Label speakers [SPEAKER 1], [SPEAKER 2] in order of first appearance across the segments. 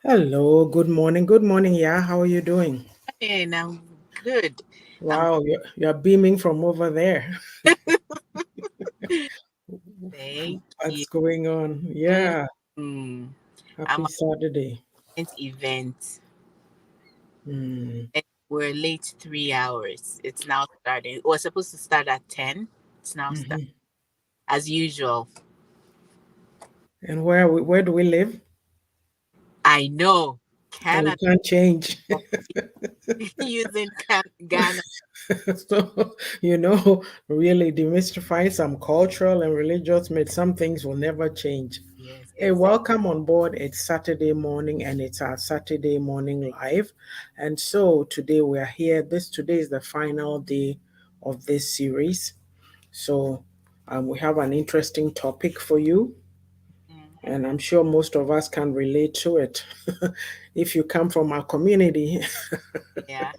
[SPEAKER 1] Hello, good morning. Good morning, yeah. How are you doing?
[SPEAKER 2] And I'm good. I'm
[SPEAKER 1] Wow, you're beaming from over there.
[SPEAKER 2] thank you.
[SPEAKER 1] What's going on? Yeah,
[SPEAKER 2] Mm, I'm
[SPEAKER 1] happy
[SPEAKER 2] on
[SPEAKER 1] Saturday.
[SPEAKER 2] an event
[SPEAKER 1] Hmm.
[SPEAKER 2] and we're late 3 hours. It's now starting. It was supposed to start at 10. It's now start
[SPEAKER 1] Hmm.
[SPEAKER 2] as usual.
[SPEAKER 1] And where do we live?
[SPEAKER 2] I know
[SPEAKER 1] And we
[SPEAKER 2] Canada
[SPEAKER 1] can't change.
[SPEAKER 2] using Ghana.
[SPEAKER 1] So, really demystify some cultural and religious myths. Some things will never change.
[SPEAKER 2] Yes,
[SPEAKER 1] Hey,
[SPEAKER 2] exactly.
[SPEAKER 1] welcome on board. It's Saturday morning and it's our Saturday morning live. And so today we are here. Today is the final day of this series. So we have an interesting topic for you,
[SPEAKER 2] Hmm.
[SPEAKER 1] and I'm sure most of us can relate to it if you come from our community.
[SPEAKER 2] Yeah.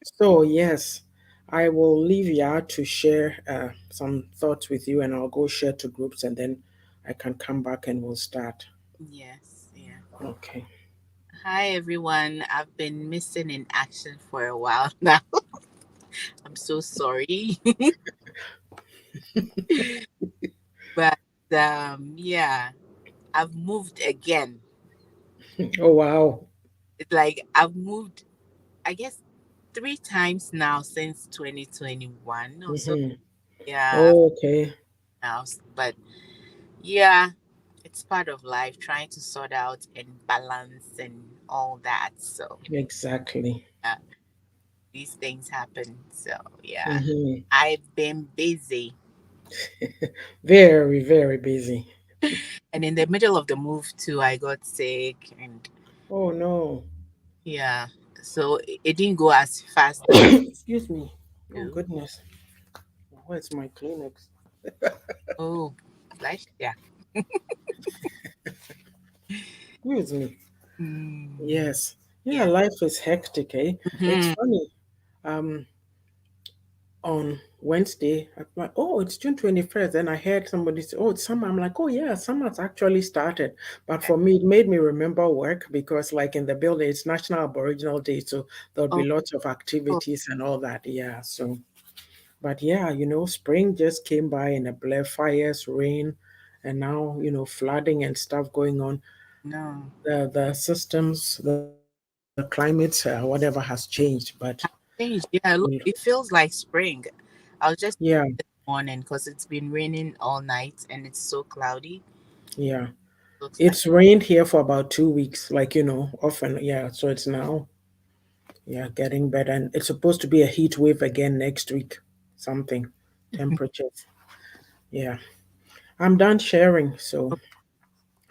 [SPEAKER 1] So, yes, I will leave Ya to share some thoughts with you, and I'll go share to groups, and then I can come back and we'll start.
[SPEAKER 2] Yes. Yeah.
[SPEAKER 1] Okay.
[SPEAKER 2] Hi everyone. I've been missing in action for a while now. I'm so sorry. But yeah, I've moved again.
[SPEAKER 1] Oh, wow.
[SPEAKER 2] It's like I've moved, I guess, 3 times now since 2021 or so.
[SPEAKER 1] Hmm.
[SPEAKER 2] Yeah,
[SPEAKER 1] Okay.
[SPEAKER 2] but yeah, it's part of life trying to sort out and balance and all that. So
[SPEAKER 1] Exactly.
[SPEAKER 2] yeah, these things happen. So yeah,
[SPEAKER 1] Hmm.
[SPEAKER 2] I've been busy,
[SPEAKER 1] Very, very busy.
[SPEAKER 2] and in the middle of the move too, I got sick, and
[SPEAKER 1] Oh, no.
[SPEAKER 2] yeah, so it didn't go as fast as
[SPEAKER 1] Excuse me. Oh,
[SPEAKER 2] you.
[SPEAKER 1] goodness. Where's my Kleenex?
[SPEAKER 2] Oh, like yeah.
[SPEAKER 1] Excuse me.
[SPEAKER 2] Mm,
[SPEAKER 1] Yes. Yeah,
[SPEAKER 2] yeah.
[SPEAKER 1] life is hectic, eh? It's
[SPEAKER 2] Hmm.
[SPEAKER 1] funny. Um, on Wednesday, I'm like, oh, it's June 21st. And I heard somebody say, oh, it's summer. I'm like, oh, yeah, summer's actually started. But for me, it made me remember work because, like, in the building, it's National Aboriginal Day. So there'll be
[SPEAKER 2] Oh,
[SPEAKER 1] lots of
[SPEAKER 2] oh,
[SPEAKER 1] activities and all that. Yeah. So, but yeah, spring just came by in a blur, fires, rain, and now, flooding and stuff going on.
[SPEAKER 2] no.
[SPEAKER 1] The systems, the climate, whatever has changed. But,
[SPEAKER 2] Changed. Yeah, look, it feels like spring. I was just
[SPEAKER 1] yeah,
[SPEAKER 2] this morning because it's been raining all night and it's so cloudy.
[SPEAKER 1] yeah.
[SPEAKER 2] Looks like
[SPEAKER 1] It's rained here for about 2 weeks, like, often. Yeah. So it's now, yeah, getting better. And it's supposed to be a heat wave again next week, something, temperatures. Yeah. I'm done sharing.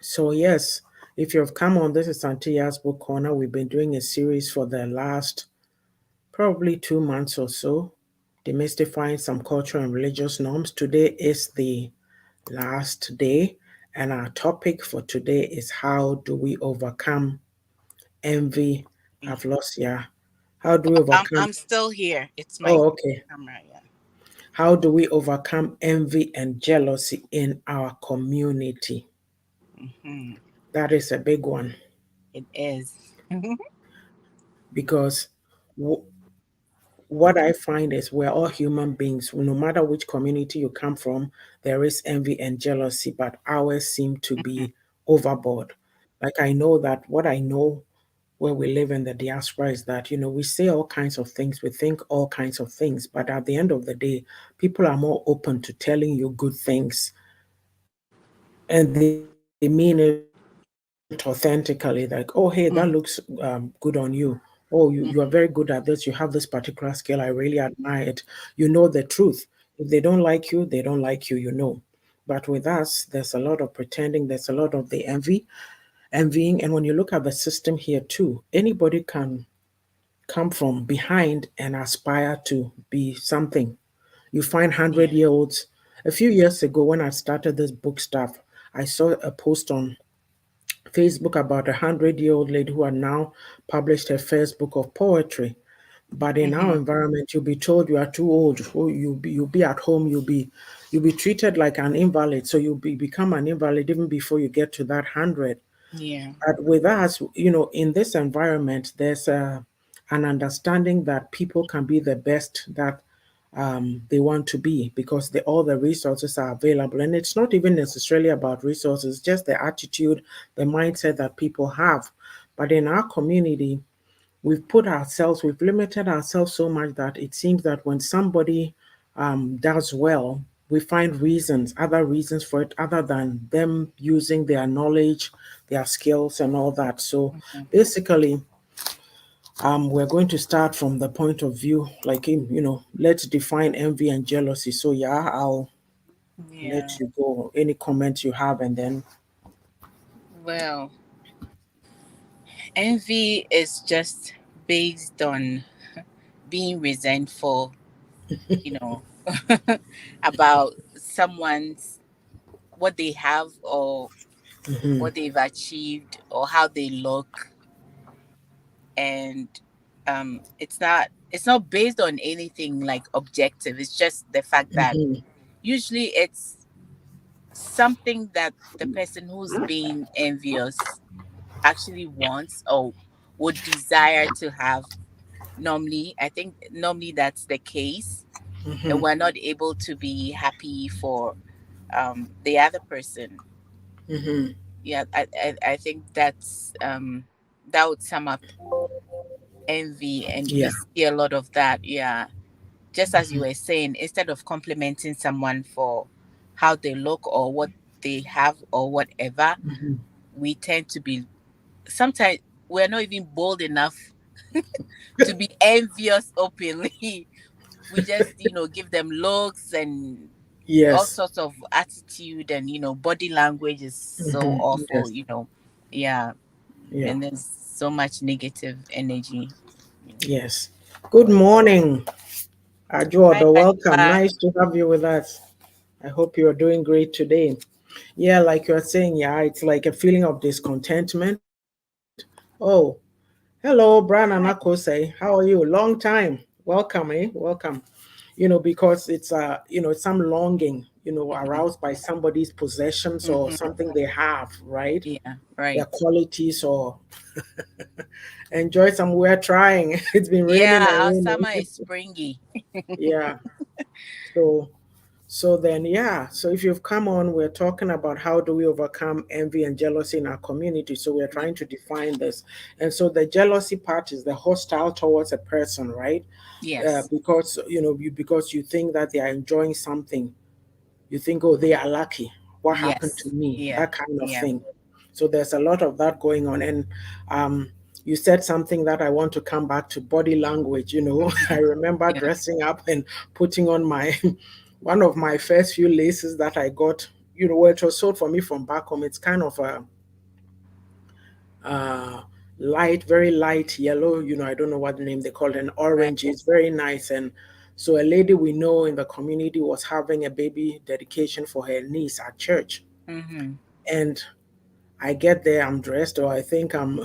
[SPEAKER 1] So yes, if you've come on, this is Auntie Yaa'S Book Corner. We've been doing a series for the last probably 2 months or so, demystifying some cultural and religious norms. Today is the last day, and our topic for today is how do we overcome envy.
[SPEAKER 2] mm.
[SPEAKER 1] I've lost, yeah. How do we overcome?
[SPEAKER 2] I'm still here. It's my
[SPEAKER 1] Oh, okay.
[SPEAKER 2] camera. Yeah.
[SPEAKER 1] How do we overcome envy and jealousy in our community?
[SPEAKER 2] Hmm.
[SPEAKER 1] That is a big one
[SPEAKER 2] It is.
[SPEAKER 1] because w- what I find is we're all human beings. No matter which community you come from, there is envy and jealousy, but ours seem to
[SPEAKER 2] Mhm.
[SPEAKER 1] be overboard. Like I know that what I know where we live in the diaspora is that, we say all kinds of things, we think all kinds of things, but at the end of the day, people are more open to telling you good things and they mean it authentically, like, oh, hey, that looks good on you.
[SPEAKER 2] Mm,
[SPEAKER 1] Oh, you are very good at this. You have this particular skill. I really admire it. You know the truth. If they don't like you, they don't like you. But with us, there's a lot of pretending, there's a lot of the envying. And when you look at the system here too, anybody can come from behind and aspire to be something. You find
[SPEAKER 2] yeah.
[SPEAKER 1] 100-year-olds. A few years ago, when I started this book stuff, I saw a post on Facebook about a 100-year-old lady who had now published her first book of poetry. But in our
[SPEAKER 2] Hmm.
[SPEAKER 1] environment, you'll be told you are too old. Oh, you'll be at home. You'll be treated like an invalid. So become an invalid even before you get to that 100.
[SPEAKER 2] Yeah.
[SPEAKER 1] But with us, in this environment, there's an understanding that people can be the best that they want to be because all the resources are available. And it's not even necessarily about resources, just the attitude, the mindset that people have. But in our community, we've limited ourselves so much that it seems that when somebody does well, we find other reasons for it, other than them using their knowledge, their skills, and all that. So
[SPEAKER 2] Mhm.
[SPEAKER 1] basically, we're going to start from the point of view, like, let's define envy and jealousy. So, yeah, I'll let
[SPEAKER 2] Yeah.
[SPEAKER 1] you go. Any comments you have, and then.
[SPEAKER 2] Well, envy is just based on being resentful, you know, about someone's what they have or
[SPEAKER 1] Hmm.
[SPEAKER 2] what they've achieved or how they look. And it's not based on anything like objective. It's just the fact that
[SPEAKER 1] Hmm.
[SPEAKER 2] usually it's something that the person who's being envious actually wants or would desire to have. Normally, I think normally that's the case, and
[SPEAKER 1] Hmm.
[SPEAKER 2] we're not able to be happy for the other person.
[SPEAKER 1] Hmm.
[SPEAKER 2] Yeah, I think that would sum up envy, and you
[SPEAKER 1] Yeah.
[SPEAKER 2] see a lot of that. Yeah, just as you
[SPEAKER 1] Hmm.
[SPEAKER 2] were saying, instead of complimenting someone for how they look or what they have or whatever,
[SPEAKER 1] Hmm.
[SPEAKER 2] we tend to be, sometimes we're not even bold enough to be envious openly. We just, give them looks and all
[SPEAKER 1] Yes.
[SPEAKER 2] sorts of attitude, and body language is so
[SPEAKER 1] Hmm.
[SPEAKER 2] awful.
[SPEAKER 1] Yes.
[SPEAKER 2] Yeah,
[SPEAKER 1] Yeah.
[SPEAKER 2] and there's so much negative energy.
[SPEAKER 1] Yes. Good morning,
[SPEAKER 2] Hi,
[SPEAKER 1] Ajuodo. Welcome.
[SPEAKER 2] Adepa.
[SPEAKER 1] Nice to have you with us. I hope you are doing great today. Yeah, like you're saying, yeah, it's like a feeling of discontentment. Oh, hello, Brian Anakose.
[SPEAKER 2] Hi.
[SPEAKER 1] How are you? Long time. Welcome, welcome. Because it's some longing,
[SPEAKER 2] Hmm.
[SPEAKER 1] aroused by somebody's possessions or
[SPEAKER 2] Hmm.
[SPEAKER 1] something they have, right?
[SPEAKER 2] Yeah,
[SPEAKER 1] Their
[SPEAKER 2] right.
[SPEAKER 1] qualities or enjoy some. We're trying. It's been raining and
[SPEAKER 2] Yeah, our
[SPEAKER 1] raining.
[SPEAKER 2] summer is springy.
[SPEAKER 1] Yeah. So so then, yeah. So if you've come on, we're talking about how do we overcome envy and jealousy in our community. So we're
[SPEAKER 2] Yeah.
[SPEAKER 1] trying to define this. And so the jealousy part is the hostile towards a person, right?
[SPEAKER 2] Yes.
[SPEAKER 1] Because you think that they are enjoying something, you think, oh, they are lucky. What happened to
[SPEAKER 2] Yes.
[SPEAKER 1] me?
[SPEAKER 2] Yeah.
[SPEAKER 1] That kind of
[SPEAKER 2] Yeah.
[SPEAKER 1] thing. So there's a lot of that going on. And um, you said something that I want to come back to body language. I remember
[SPEAKER 2] Yeah.
[SPEAKER 1] dressing up and putting on my one of my first few laces that I got, where it was sold for me from back home. It's kind of a uh, very light yellow. I don't know what name they call it, an
[SPEAKER 2] Right.
[SPEAKER 1] orange. It's very nice. And so a lady we know in the community was having a baby dedication for her niece at church.
[SPEAKER 2] Mm-hmm.
[SPEAKER 1] And I get there, I'm dressed, or I think I'm.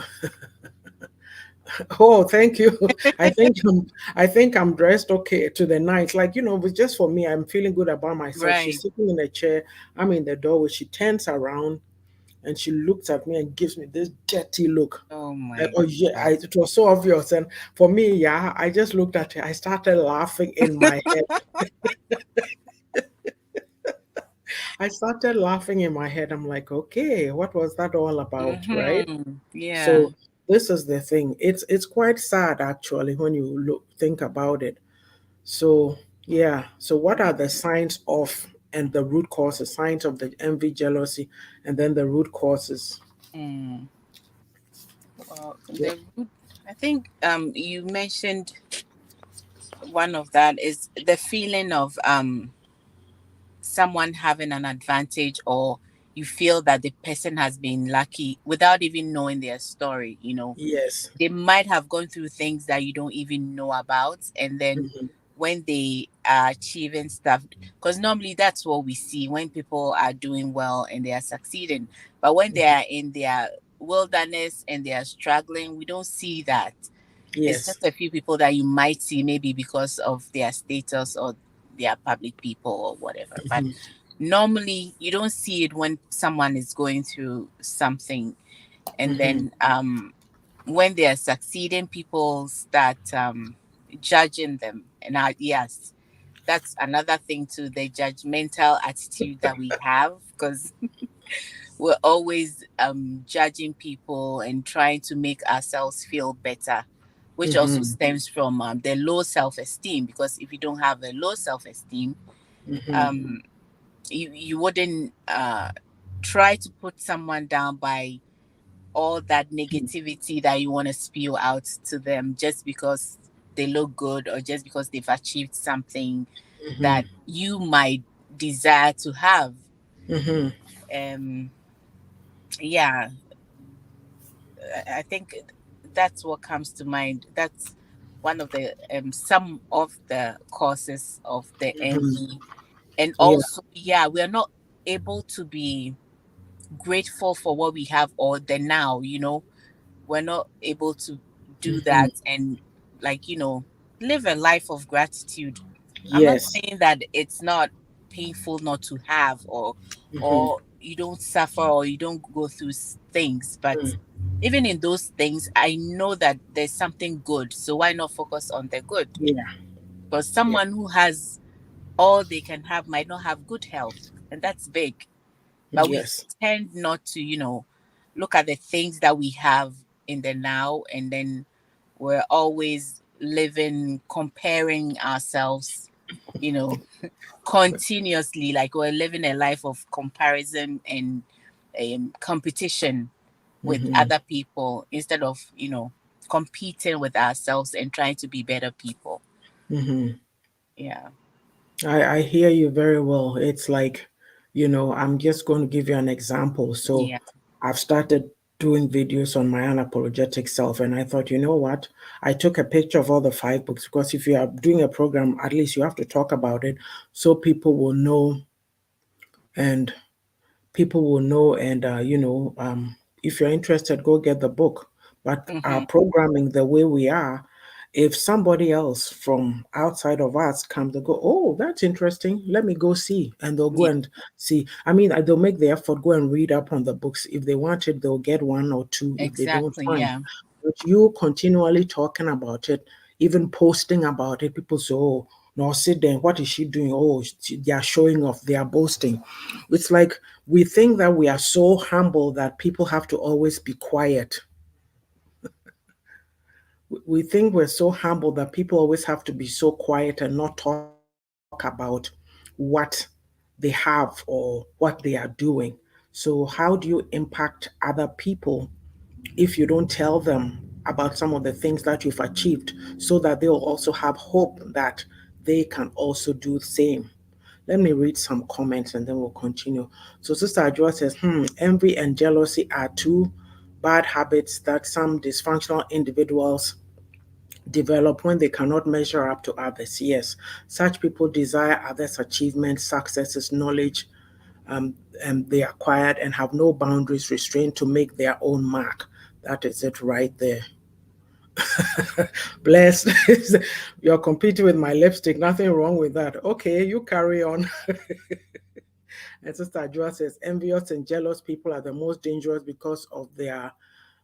[SPEAKER 1] Oh, thank you. I think I'm dressed okay to the night. Like, but just for me, I'm feeling good about myself.
[SPEAKER 2] Right.
[SPEAKER 1] She's sitting in a chair. I'm in the doorway. She turns around and she looks at me and gives me this dirty look.
[SPEAKER 2] Oh
[SPEAKER 1] Like,
[SPEAKER 2] my
[SPEAKER 1] oh yeah,
[SPEAKER 2] God.
[SPEAKER 1] it was so obvious. And for me, yeah, I just looked at her. I started laughing in my head. I started laughing in my head. I'm like, okay, what was that all about, right?
[SPEAKER 2] Mm-hmm. Yeah.
[SPEAKER 1] So this is the thing. It's quite sad actually when you think about it. So yeah. So what are the signs of and the root causes, signs of the envy, jealousy, and then the root causes?
[SPEAKER 2] Mm. Well,
[SPEAKER 1] Yeah.
[SPEAKER 2] I think you mentioned one of that is the feeling of someone having an advantage, or you feel that the person has been lucky without even knowing their story.
[SPEAKER 1] Yes.
[SPEAKER 2] They might have gone through things that you don't even know about, and then
[SPEAKER 1] Hmm.
[SPEAKER 2] when they are achieving stuff, because normally that's what we see when people are doing well and they are succeeding, but when they are in their wilderness and they are struggling, we don't see that. It's
[SPEAKER 1] Yes.
[SPEAKER 2] just a few people that you might see, maybe because of their status or they are public people or whatever, but
[SPEAKER 1] Hmm.
[SPEAKER 2] normally you don't see it when someone is going through something. And
[SPEAKER 1] Mm-hmm.
[SPEAKER 2] then when they are succeeding, people start judging them. And yes, that's another thing too, the judgmental attitude that we have, because we're always judging people and trying to make ourselves feel better, which also
[SPEAKER 1] Mm-hmm.
[SPEAKER 2] stems from the low self-esteem. Because if you don't have a low self-esteem,
[SPEAKER 1] Mm-hmm.
[SPEAKER 2] um, you wouldn't try to put someone down by all that negativity that you want to spew out to them just because they look good, or just because they've achieved something
[SPEAKER 1] Mm-hmm.
[SPEAKER 2] that you might desire to have.
[SPEAKER 1] Mm-hmm.
[SPEAKER 2] Um, yeah, I think that's what comes to mind. That's one of the some of the causes of the
[SPEAKER 1] Mm-hmm.
[SPEAKER 2] envy. And
[SPEAKER 1] Yeah.
[SPEAKER 2] also, yeah, we are not able to be grateful for what we have, or the now, we're not able to do
[SPEAKER 1] Mm-hmm.
[SPEAKER 2] that and, like, live a life of gratitude. I'm not
[SPEAKER 1] Yes.
[SPEAKER 2] saying that it's not painful not to have,
[SPEAKER 1] Mm-hmm.
[SPEAKER 2] or you don't suffer, or you don't go through things, but even in those things, I know that there's something good, so why not focus on the good?
[SPEAKER 1] Yeah.
[SPEAKER 2] Because
[SPEAKER 1] Yeah.
[SPEAKER 2] someone who has all they can have might not have good health, and that's big. But we
[SPEAKER 1] Yes.
[SPEAKER 2] tend not to, look at the things that we have in the now, and then we're always living, comparing ourselves, you know, continuously. Like, we're living a life of comparison and competition with
[SPEAKER 1] Mm-hmm.
[SPEAKER 2] other people, instead of, competing with ourselves and trying to be better people.
[SPEAKER 1] Mm-hmm.
[SPEAKER 2] Yeah.
[SPEAKER 1] I hear you very well. It's like, I'm just going to give you an example. So
[SPEAKER 2] Yeah.
[SPEAKER 1] I've started doing videos on my unapologetic self, and I thought, you know what? I took a picture of all the 5 books, because if you are doing a program, at least you have to talk about it so people will know, and if you're interested, go get the book. But our
[SPEAKER 2] Mm-hmm.
[SPEAKER 1] programming, the way we are, if somebody else from outside of us comes, they go, oh, that's interesting, let me go see, and they'll go
[SPEAKER 2] Yeah.
[SPEAKER 1] and see. I mean, they'll make the effort, go and read up on the books. If they want it, they'll get one or two. If they don't,
[SPEAKER 2] Exactly.
[SPEAKER 1] fine.
[SPEAKER 2] Yeah.
[SPEAKER 1] But you continually talking about it, even posting about it, people say, oh, no, sit there, what is she doing? Oh, they are showing off, they are boasting. It's like we think that we are so humble that people have to always be quiet. We think we're so humble that people always have to be so quiet and not talk about what they have or what they are doing. So, how do you impact other people if you don't tell them about some of the things that you've achieved, so that they'll also have hope that they can also do the same? Let me read some comments and then we'll continue. So Sister Ajua says, envy and jealousy are two bad habits that some dysfunctional individuals develop when they cannot measure up to others. Yes, such people desire others' achievements, successes, knowledge, um, and they acquired, and have no boundaries restrained to make their own mark. That is it right there. Blessed. You're competing with my lipstick. Nothing wrong with that. Okay, you carry on. And Sister Joa says, envious and jealous people are the most dangerous because of their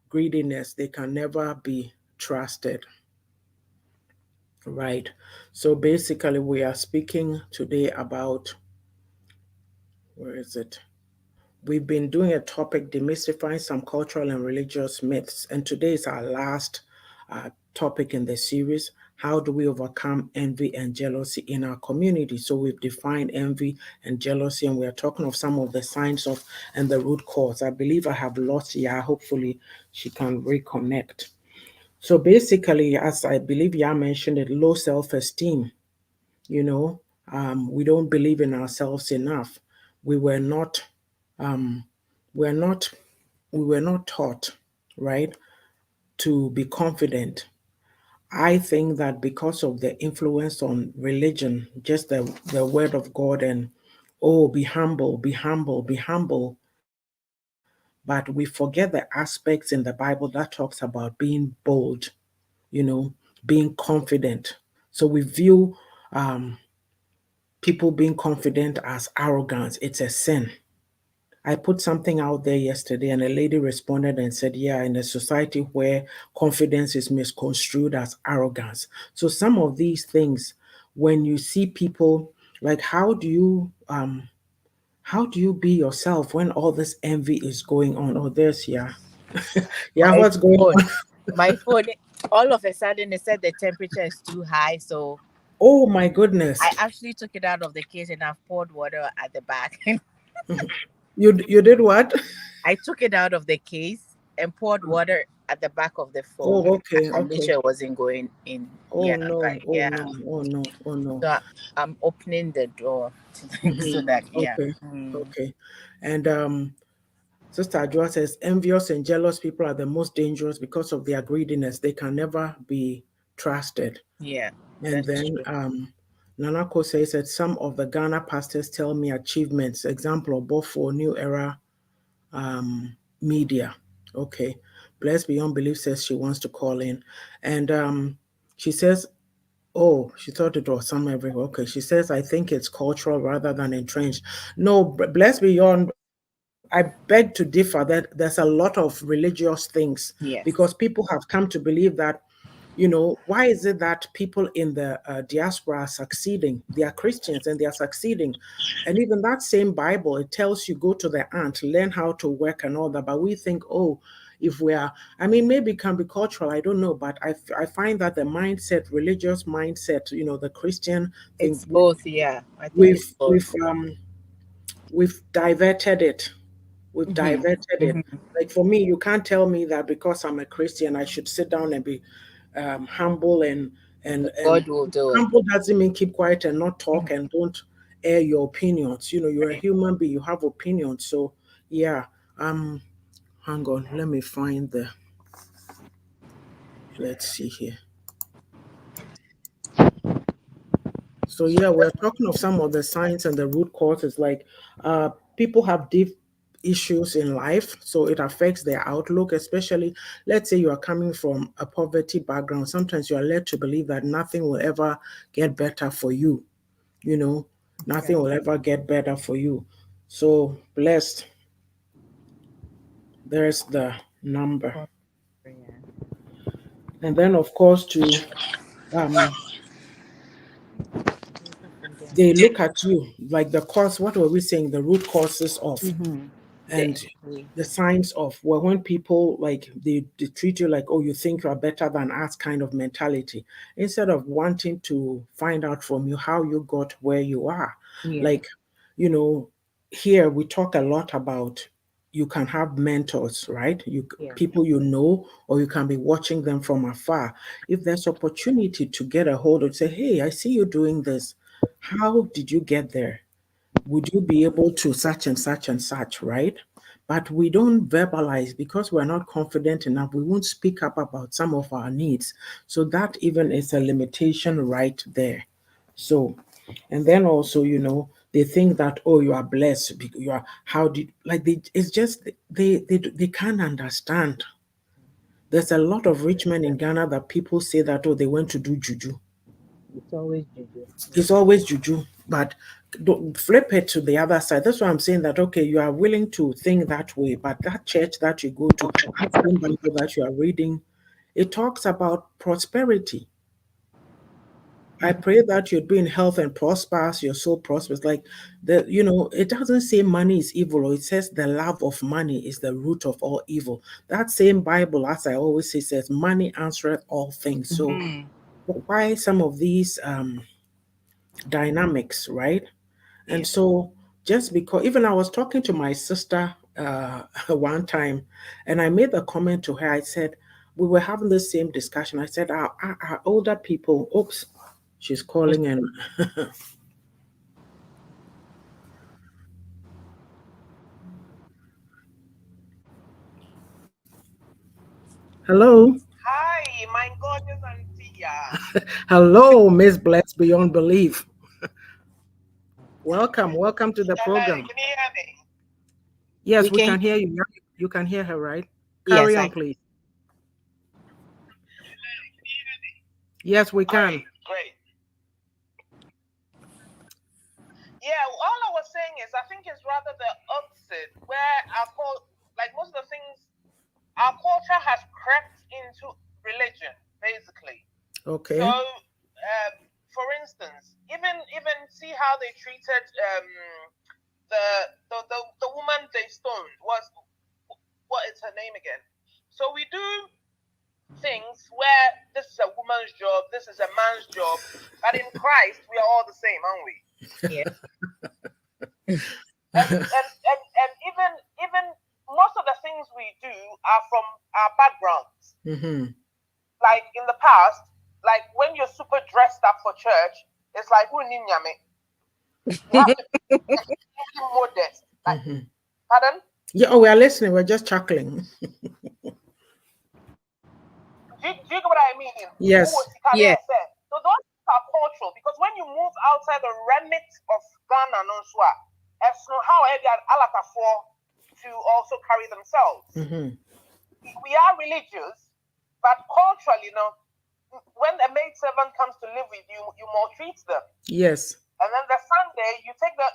[SPEAKER 1] greediness. They can never be trusted. Right. So basically, we are speaking today about, where is it? We've been doing a topic, demystifying some cultural and religious myths. And today is our last topic in the series. How do we overcome envy and jealousy in our community? So we've defined envy and jealousy, and we are talking of some of the signs of and the root cause. I believe I have lost Ya. Hopefully, she can reconnect. So basically, as I believe Ya mentioned it, low self-esteem. You know, we don't believe in ourselves enough. We were not, um, we're not, we were not taught, right, to be confident. I think that because of the influence on religion, just the word of God, and oh, be humble, be humble, be humble. But we forget the aspects in the Bible that talks about being bold, you know, being confident. So we view um, people being confident as arrogance. It's a sin. I put something out there yesterday, and a lady responded and said, yeah, in a society where confidence is misconstrued as arrogance. So some of these things, when you see people, like how do you be yourself when all this envy is going on? Oh, there's yeah. Yeah,
[SPEAKER 2] My
[SPEAKER 1] what's going
[SPEAKER 2] phone,
[SPEAKER 1] on?
[SPEAKER 2] my phone, all of a sudden it said the temperature is too high. So
[SPEAKER 1] Oh my goodness.
[SPEAKER 2] I actually took it out of the case and I've poured water at the back.
[SPEAKER 1] You did what?
[SPEAKER 2] I took it out of the case and poured water at the back of the phone.
[SPEAKER 1] Oh, okay,
[SPEAKER 2] I made
[SPEAKER 1] okay.
[SPEAKER 2] sure it wasn't going in.
[SPEAKER 1] Oh
[SPEAKER 2] Yeah,
[SPEAKER 1] no,
[SPEAKER 2] but
[SPEAKER 1] oh
[SPEAKER 2] yeah.
[SPEAKER 1] no, oh no, oh no.
[SPEAKER 2] So I'm opening the door so
[SPEAKER 1] Hmm.
[SPEAKER 2] that, yeah.
[SPEAKER 1] Okay,
[SPEAKER 2] Mm,
[SPEAKER 1] okay. And Sister Adjoa says envious and jealous people are the most dangerous because of their greediness. They can never be trusted.
[SPEAKER 2] yeah,
[SPEAKER 1] And
[SPEAKER 2] that's
[SPEAKER 1] then
[SPEAKER 2] true.
[SPEAKER 1] Nanako says that some of the Ghana pastors tell me achievements, example of both for New Era media. Okay. Blessed Beyond Belief says she wants to call in. And she says, oh, she thought it was some everywhere. Okay. She says, I think it's cultural rather than entrenched. No, Blessed Beyond, I beg to differ that there's a lot of religious things
[SPEAKER 2] Yes,
[SPEAKER 1] because people have come to believe that, why is it that people in the diaspora are succeeding? They are Christians and they are succeeding. And even that same Bible, it tells you go to the ant, learn how to work and all that. But we think, oh, if we are, I mean, maybe it can be cultural, I don't know. But I find that the mindset, religious mindset, the Christian thing,
[SPEAKER 2] it's both. Yeah, I think
[SPEAKER 1] we've,
[SPEAKER 2] it's both.
[SPEAKER 1] we've, um, we've diverted it. We've
[SPEAKER 2] Hmm.
[SPEAKER 1] diverted it.
[SPEAKER 2] Hmm.
[SPEAKER 1] Like for me, you can't tell me that because I'm a Christian, I should sit down and be humble and
[SPEAKER 2] God will do it.
[SPEAKER 1] humble doesn't mean keep quiet and not talk and don't air your opinions. You're a
[SPEAKER 2] Right.
[SPEAKER 1] human being, you have opinions. So yeah, um, hang on, let me find the. Let's see here. So yeah, we're talking of some of the signs and the root causes. Like uh, people have deep issues in life, so it affects their outlook. Especially, let's say you are coming from a poverty background. Sometimes you are led to believe that nothing will ever get better for you. You know, nothing
[SPEAKER 2] Okay.
[SPEAKER 1] will ever get better for you. So blessed. There's the number,
[SPEAKER 2] God, yeah.
[SPEAKER 1] and then of course to um they look at you like the cause. What were we saying? The root causes of
[SPEAKER 2] Mm-hmm. The
[SPEAKER 1] and
[SPEAKER 2] envy.
[SPEAKER 1] the signs of well when people like they treat you like, oh, you think you are better than us kind of mentality instead of wanting to find out from you how you got where you are.
[SPEAKER 2] Yeah.
[SPEAKER 1] Like, you know here we talk a lot about you can have mentors, right? You
[SPEAKER 2] Yeah.
[SPEAKER 1] people or you can be watching them from afar. If there's opportunity to get a hold of, say, hey, I see you doing this, how did you get there? Would you be able to such and such and such, right? But we don't verbalize because we're not confident enough. We won't speak up about some of our needs. So that even is a limitation right there. So, and then also, they think that, oh, you are blessed. You are, how did, like, it's just, they can't understand. There's a lot of rich men in Ghana that people say that, oh, they went to do juju.
[SPEAKER 2] It's always juju.
[SPEAKER 1] It's always juju, but don't flip it to the other side. That's why I'm saying that, okay, you are willing to think that way, but that church that you go to, that same Bible that you are reading, it talks about prosperity. I pray that you'd be in health and prosper as your soul prospers. Like it doesn't say money is evil, or it says the love of money is the root of all evil. That same Bible, as I always say, says money answereth all things. So
[SPEAKER 2] Mm-hmm.
[SPEAKER 1] why some of these dynamics, right? And
[SPEAKER 2] Yeah.
[SPEAKER 1] so just because even I was talking to my sister one time and I made a comment to her, I said, we were having the same discussion. I said, our older people, oops, she's calling and hello.
[SPEAKER 3] Hi, my gorgeous Auntie Yaa'S.
[SPEAKER 1] Hello, Miss Bless Beyond Belief. Welcome to the
[SPEAKER 3] Hello,
[SPEAKER 1] program.
[SPEAKER 3] can you hear me?
[SPEAKER 1] Yes,
[SPEAKER 2] We
[SPEAKER 1] we
[SPEAKER 2] can.
[SPEAKER 1] can hear you. You can hear her, right?
[SPEAKER 2] Yes,
[SPEAKER 1] Carry
[SPEAKER 2] I
[SPEAKER 1] on,
[SPEAKER 2] can.
[SPEAKER 1] please. Yes, we can.
[SPEAKER 3] Great, great. Yeah, all I was saying is I think it's rather the ups opposite, where like most of the things, our culture has crept into religion, basically.
[SPEAKER 1] Okay.
[SPEAKER 3] So, for instance, even see how they treated the woman they stoned. What is her name again? So we do things where this is a woman's job, this is a man's job, but in Christ we are all the same, aren't we?
[SPEAKER 2] Yeah.
[SPEAKER 3] And even most of the things we do are from our backgrounds.
[SPEAKER 1] Mm-hmm.
[SPEAKER 3] Like in the past, like when you're super dressed up for church, it's like you have to be modest. Like, pardon?
[SPEAKER 1] Yeah, oh, we are listening. We're just chuckling.
[SPEAKER 3] Do you get what I mean?
[SPEAKER 1] Yes.
[SPEAKER 2] Yeah.
[SPEAKER 3] So those are cultural, because when you move outside the remit of Ghana and Onswa, how to also carry themselves.
[SPEAKER 1] Mm-hmm.
[SPEAKER 3] We are religious, but culturally, when a maid servant comes to live with you, you maltreat them.
[SPEAKER 1] Yes.
[SPEAKER 3] And then the Sunday, you take her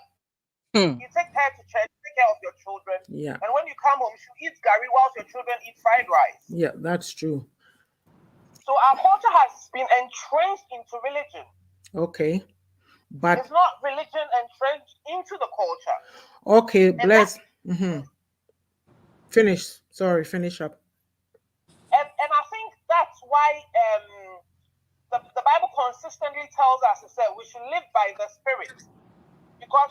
[SPEAKER 3] to church, take care of your children.
[SPEAKER 1] Yeah.
[SPEAKER 3] And when you come home, you eat gari whilst your children eat fried rice.
[SPEAKER 1] Yeah, that's true.
[SPEAKER 3] So our culture has been entrenched into religion.
[SPEAKER 1] Okay. But
[SPEAKER 3] it's not religion entrenched into the culture.
[SPEAKER 1] Okay, bless. Finish. Sorry, finish up.
[SPEAKER 3] And I think that's why the Bible consistently tells us that we should live by the Spirit, because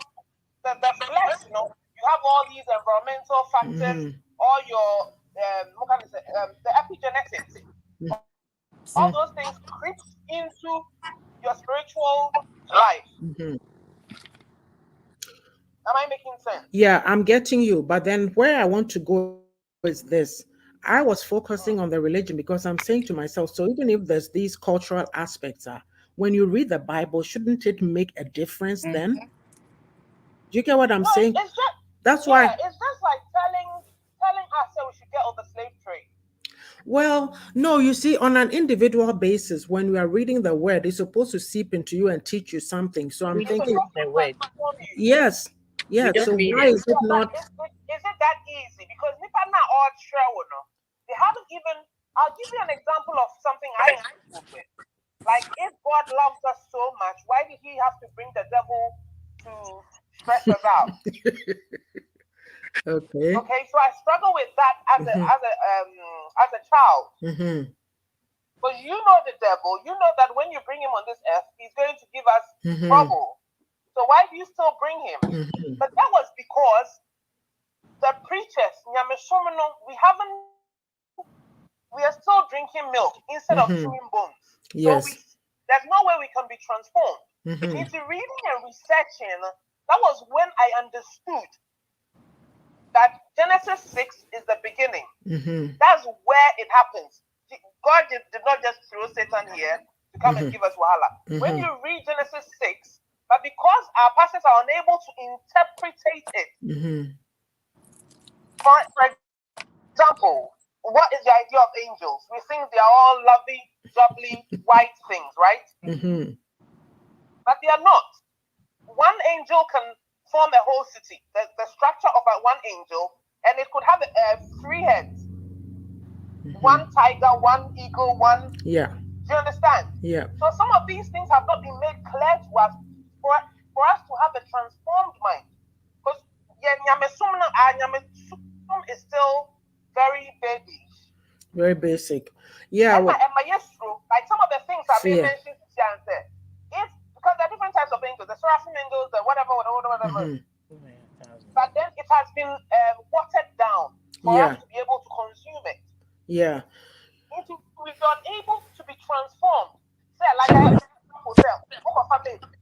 [SPEAKER 3] the flesh, you have all these environmental factors, all your the epigenetics, all those things creep into your spiritual life. Am I making sense?
[SPEAKER 1] Yeah, I'm getting you. But then where I want to go is this. I was focusing on the religion because I'm saying to myself, so even if there's these cultural aspects, when you read the Bible, shouldn't it make a difference then? Do you get what I'm saying?
[SPEAKER 3] It's just,
[SPEAKER 1] that's why.
[SPEAKER 3] It's just like telling us that we should get on the slave trade.
[SPEAKER 1] Well, no, you see, on an individual basis, when we are reading the word, it's supposed to seep into you and teach you something. So I'm thinking,
[SPEAKER 2] the word.
[SPEAKER 1] Yes. Yeah. So why is it not?
[SPEAKER 3] Is it that easy? Because all they haven't even. I'll give you an example of something I struggle with. Like, if God loves us so much, why did He have to bring the devil to stress us out?
[SPEAKER 1] Okay.
[SPEAKER 3] Okay. So I struggle with that as a child. Because you know the devil, you know that when you bring him on this earth, he's going to give us trouble. So why do you still bring him? But that was because the preachers, we are still drinking milk instead of chewing bones.
[SPEAKER 1] Yes.
[SPEAKER 3] So there's no way we can be transformed. Into reading and researching, that was when I understood that Genesis 6 is the beginning. That's where it happens. God did not just throw Satan here to come and give us wahala. When you read Genesis 6, but because our pastors are unable to interpret it, for example, what is the idea of angels? We think they are all lovely, jubbly, white things, right? But they are not. One angel can form a whole city. The structure of one angel, and it could have 3 heads. One tiger, one eagle, one.
[SPEAKER 1] Yeah.
[SPEAKER 3] Do you understand?
[SPEAKER 1] Yeah.
[SPEAKER 3] So some of these things have not been made clear to us for us to have a transformed mind. Because is still very baby.
[SPEAKER 1] Very basic. Yeah.
[SPEAKER 3] Like some of the things have been mentioned here. It's because there are different types of angels, the seraphim angels, the whatever. But then it has been watered down for us to be able to consume it.
[SPEAKER 1] Yeah.
[SPEAKER 3] If we are able to be transformed, say, like I have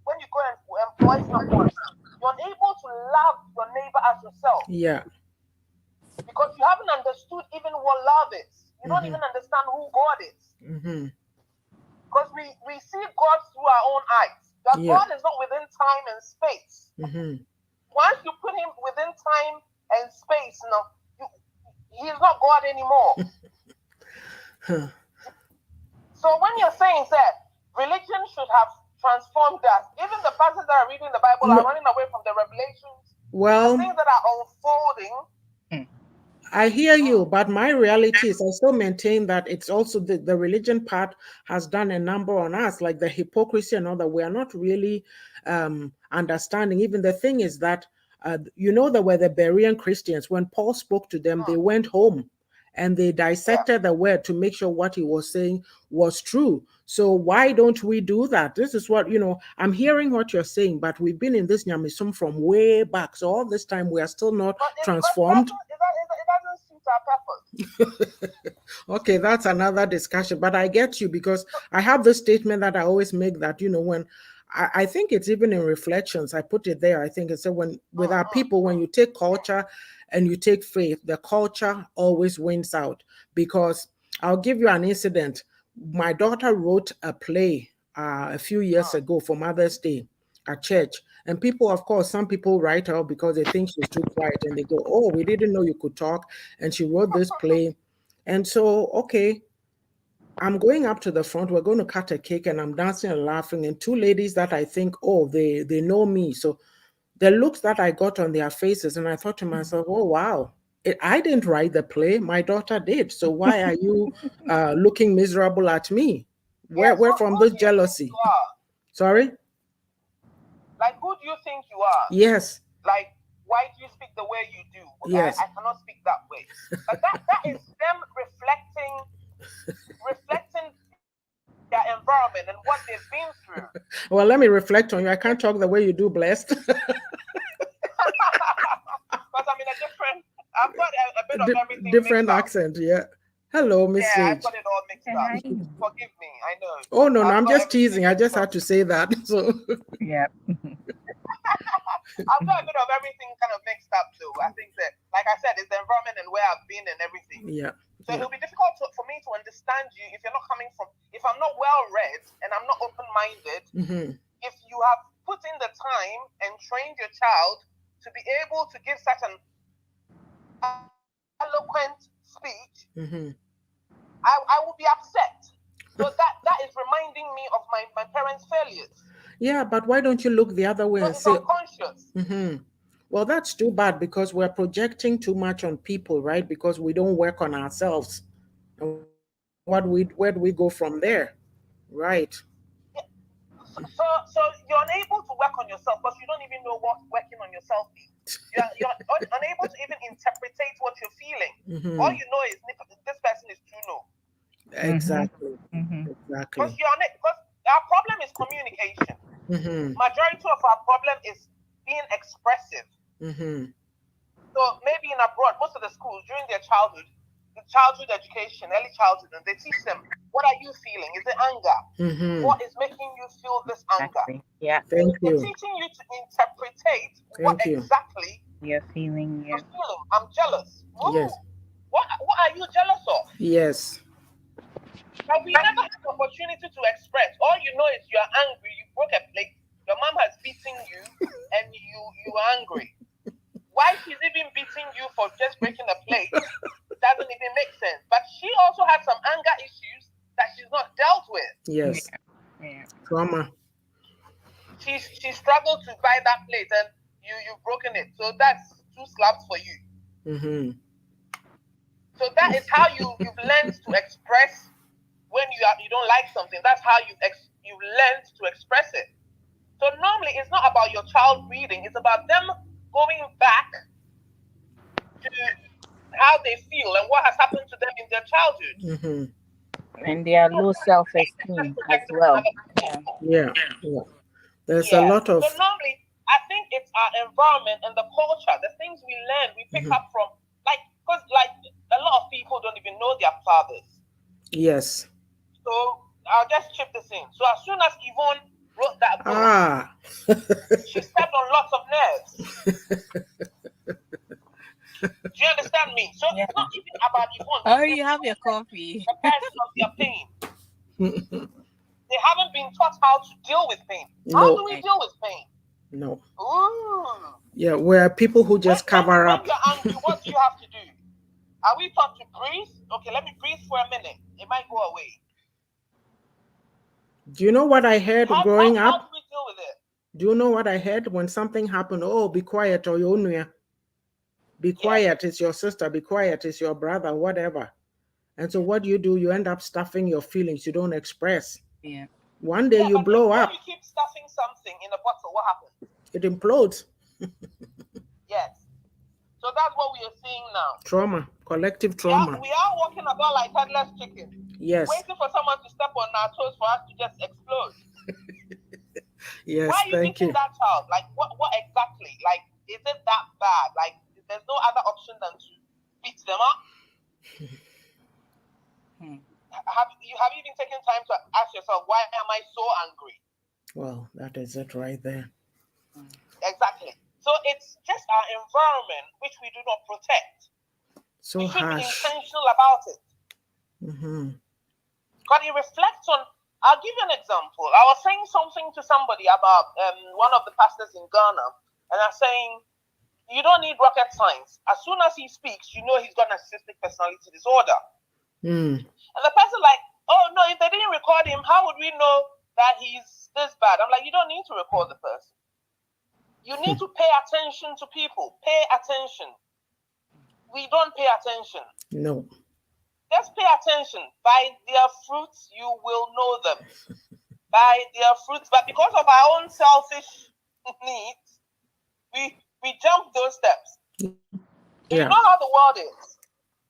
[SPEAKER 3] when you go and employ someone, you're able to love your neighbor as yourself.
[SPEAKER 1] Yeah.
[SPEAKER 3] Because you haven't understood even what love is. You don't even understand who God is. Because we see God through our own eyes. That God is not within time and space. Once you put him within time and space, he's not God anymore. So when you're saying that religion should have transformed us, even the pastors that are reading the Bible are running away from the revelations
[SPEAKER 1] Well,
[SPEAKER 3] things that are unfolding.
[SPEAKER 1] I hear you, but my reality is I still maintain that it's also the religion part has done a number on us, like the hypocrisy and all that. We are not really understanding. Even the thing is that, there were the Berean Christians. When Paul spoke to them, they went home and they dissected the word to make sure what he was saying was true. So why don't we do that? This is what, I'm hearing what you're saying, but we've been in this Nyamisum from way back. So all this time we are still not transformed.
[SPEAKER 3] It doesn't suit our purpose.
[SPEAKER 1] Okay, that's another discussion, but I get you because I have this statement that I always make that, when I think it's even in reflections, I put it there. I think it's when with our people, when you take culture and you take faith, the culture always wins out. Because I'll give you an incident. My daughter wrote a play a few years ago for Mother's Day at church. And people, of course, some people write her because they think she's too quiet and they go, oh, we didn't know you could talk. And she wrote this play. And so, okay, I'm going up to the front. We're going to cut a cake and I'm dancing and laughing. And two ladies that I think, oh, they know me. So the looks that I got on their faces, and I thought to myself, oh, wow, I didn't write the play. My daughter did. So why are you looking miserable at me? Where from this jealousy? Sorry?
[SPEAKER 3] Like, who do you think you are?
[SPEAKER 1] Yes.
[SPEAKER 3] Like, why do you speak the way you do?
[SPEAKER 1] Yes.
[SPEAKER 3] I cannot speak that way. But that is them reflecting their environment and what they've been through.
[SPEAKER 1] Well, let me reflect on you. I can't talk the way you do, Blessed.
[SPEAKER 3] Because I've got a bit of everything.
[SPEAKER 1] Different accent, yeah. Hello, Miss Sage.
[SPEAKER 3] I've got it all mixed up. Forgive me, I know.
[SPEAKER 1] Oh, no, I'm just teasing. I just had to say that. So
[SPEAKER 2] yeah.
[SPEAKER 3] I've got a bit of everything kind of mixed up too. I think that, like I said, it's the environment and where I've been and everything.
[SPEAKER 1] Yeah.
[SPEAKER 3] So it'll be difficult for me to understand you if you're not coming from, if I'm not well read and I'm not open-minded, if you have put in the time and trained your child to be able to give such an eloquent speech, I will be upset. So that is reminding me of my parents' failures.
[SPEAKER 1] Yeah, but why don't you look the other way and say,
[SPEAKER 3] unconscious.
[SPEAKER 1] Well, that's too bad because we're projecting too much on people, right? Because we don't work on ourselves. And where do we go from there? Right.
[SPEAKER 3] Yeah. So you're unable to work on yourself because you don't even know what working on yourself means. You're unable to even interpret what you're feeling. All you know is this person is too low.
[SPEAKER 1] Exactly. Exactly.
[SPEAKER 3] Because our problem is communication. Majority of our problem is being expressive. So maybe in abroad, most of the schools during their childhood education, early childhood, and they teach them, what are you feeling? Is it anger? What is making you feel this anger?
[SPEAKER 2] Yeah.
[SPEAKER 1] Thank you.
[SPEAKER 3] They're teaching you to interpret what exactly
[SPEAKER 2] you're feeling.
[SPEAKER 3] You're feeling. I'm jealous. Ooh.
[SPEAKER 1] Yes.
[SPEAKER 3] What are you jealous of?
[SPEAKER 1] Yes.
[SPEAKER 3] But we never have the opportunity to express. All you know is you're angry. You broke a plate. Your mom has beaten you, and you are angry. Why she's even beating you for just breaking a plate doesn't even make sense. But she also has some anger issues that she's not dealt with.
[SPEAKER 1] Yes.
[SPEAKER 2] Yeah.
[SPEAKER 1] Trauma.
[SPEAKER 3] She struggled to buy that plate, and you've broken it. So that's 2 slaps for you. So that is how you've learned to express when you don't like something. That's how you've learned to express it. So normally it's not about your child reading, it's about them going back to how they feel and what has happened to them in their childhood.
[SPEAKER 2] And their low self-esteem as well.
[SPEAKER 1] Yeah. There's a lot of...
[SPEAKER 3] So normally I think it's our environment and the culture, the things we learn, we pick up from, because a lot of people don't even know their fathers.
[SPEAKER 1] Yes.
[SPEAKER 3] So I'll just chip this in. So as soon as Yvonne wrote that book, she stepped on lots of nerves. Do you understand me? So it's not even about Yvonne.
[SPEAKER 2] Oh, you have your coffee.
[SPEAKER 3] The person of their pain. They haven't been taught how to deal with pain. How do we deal with pain?
[SPEAKER 1] No.
[SPEAKER 3] Ooh.
[SPEAKER 1] Yeah, we're people who just cover up.
[SPEAKER 3] When you're angry, what do you have to do? Are we taught to breathe? Okay, let me breathe for a minute. It might go away.
[SPEAKER 1] Do you know what I heard growing up?
[SPEAKER 3] How do we deal with it?
[SPEAKER 1] Do you know what I heard when something happened? Oh, be quiet, or you be quiet, it's your sister, be quiet, it's your brother, whatever. And so what do? You end up stuffing your feelings, you don't express.
[SPEAKER 2] Yeah.
[SPEAKER 1] One day you
[SPEAKER 3] but then
[SPEAKER 1] blow
[SPEAKER 3] when
[SPEAKER 1] up,
[SPEAKER 3] you keep stuffing something in a bottle, what happens?
[SPEAKER 1] it implodes.
[SPEAKER 3] Yes. So that's what we are seeing now.
[SPEAKER 1] Trauma, collective trauma.
[SPEAKER 3] We are walking about like headless chickens.
[SPEAKER 1] Yes.
[SPEAKER 3] Waiting for someone to step on our toes for us to just explode.
[SPEAKER 1] Yes,
[SPEAKER 3] why are you
[SPEAKER 1] thank
[SPEAKER 3] beating
[SPEAKER 1] you.
[SPEAKER 3] that child? Like, what exactly? Like, is it that bad? Like, there's no other option than to beat them up? Have you even taken time to ask yourself, why am I so angry?
[SPEAKER 1] Well, that is it right there.
[SPEAKER 3] Exactly. So it's just our environment which we do not protect.
[SPEAKER 1] So
[SPEAKER 3] we should
[SPEAKER 1] harsh.
[SPEAKER 3] be intentional about it. But it reflects on. I'll give you an example. I was saying something to somebody about one of the pastors in Ghana, and I'm saying, you don't need rocket science. As soon as he speaks, you know he's got narcissistic personality disorder. And the person like, oh no, if they didn't record him, how would we know that he's this bad? I'm like, you don't need to record the person. You need to pay attention to people. Pay attention. We don't pay attention.
[SPEAKER 1] No.
[SPEAKER 3] Just pay attention. By their fruits, you will know them. By their fruits. But because of our own selfish needs, we jump those steps. So you know how the world is.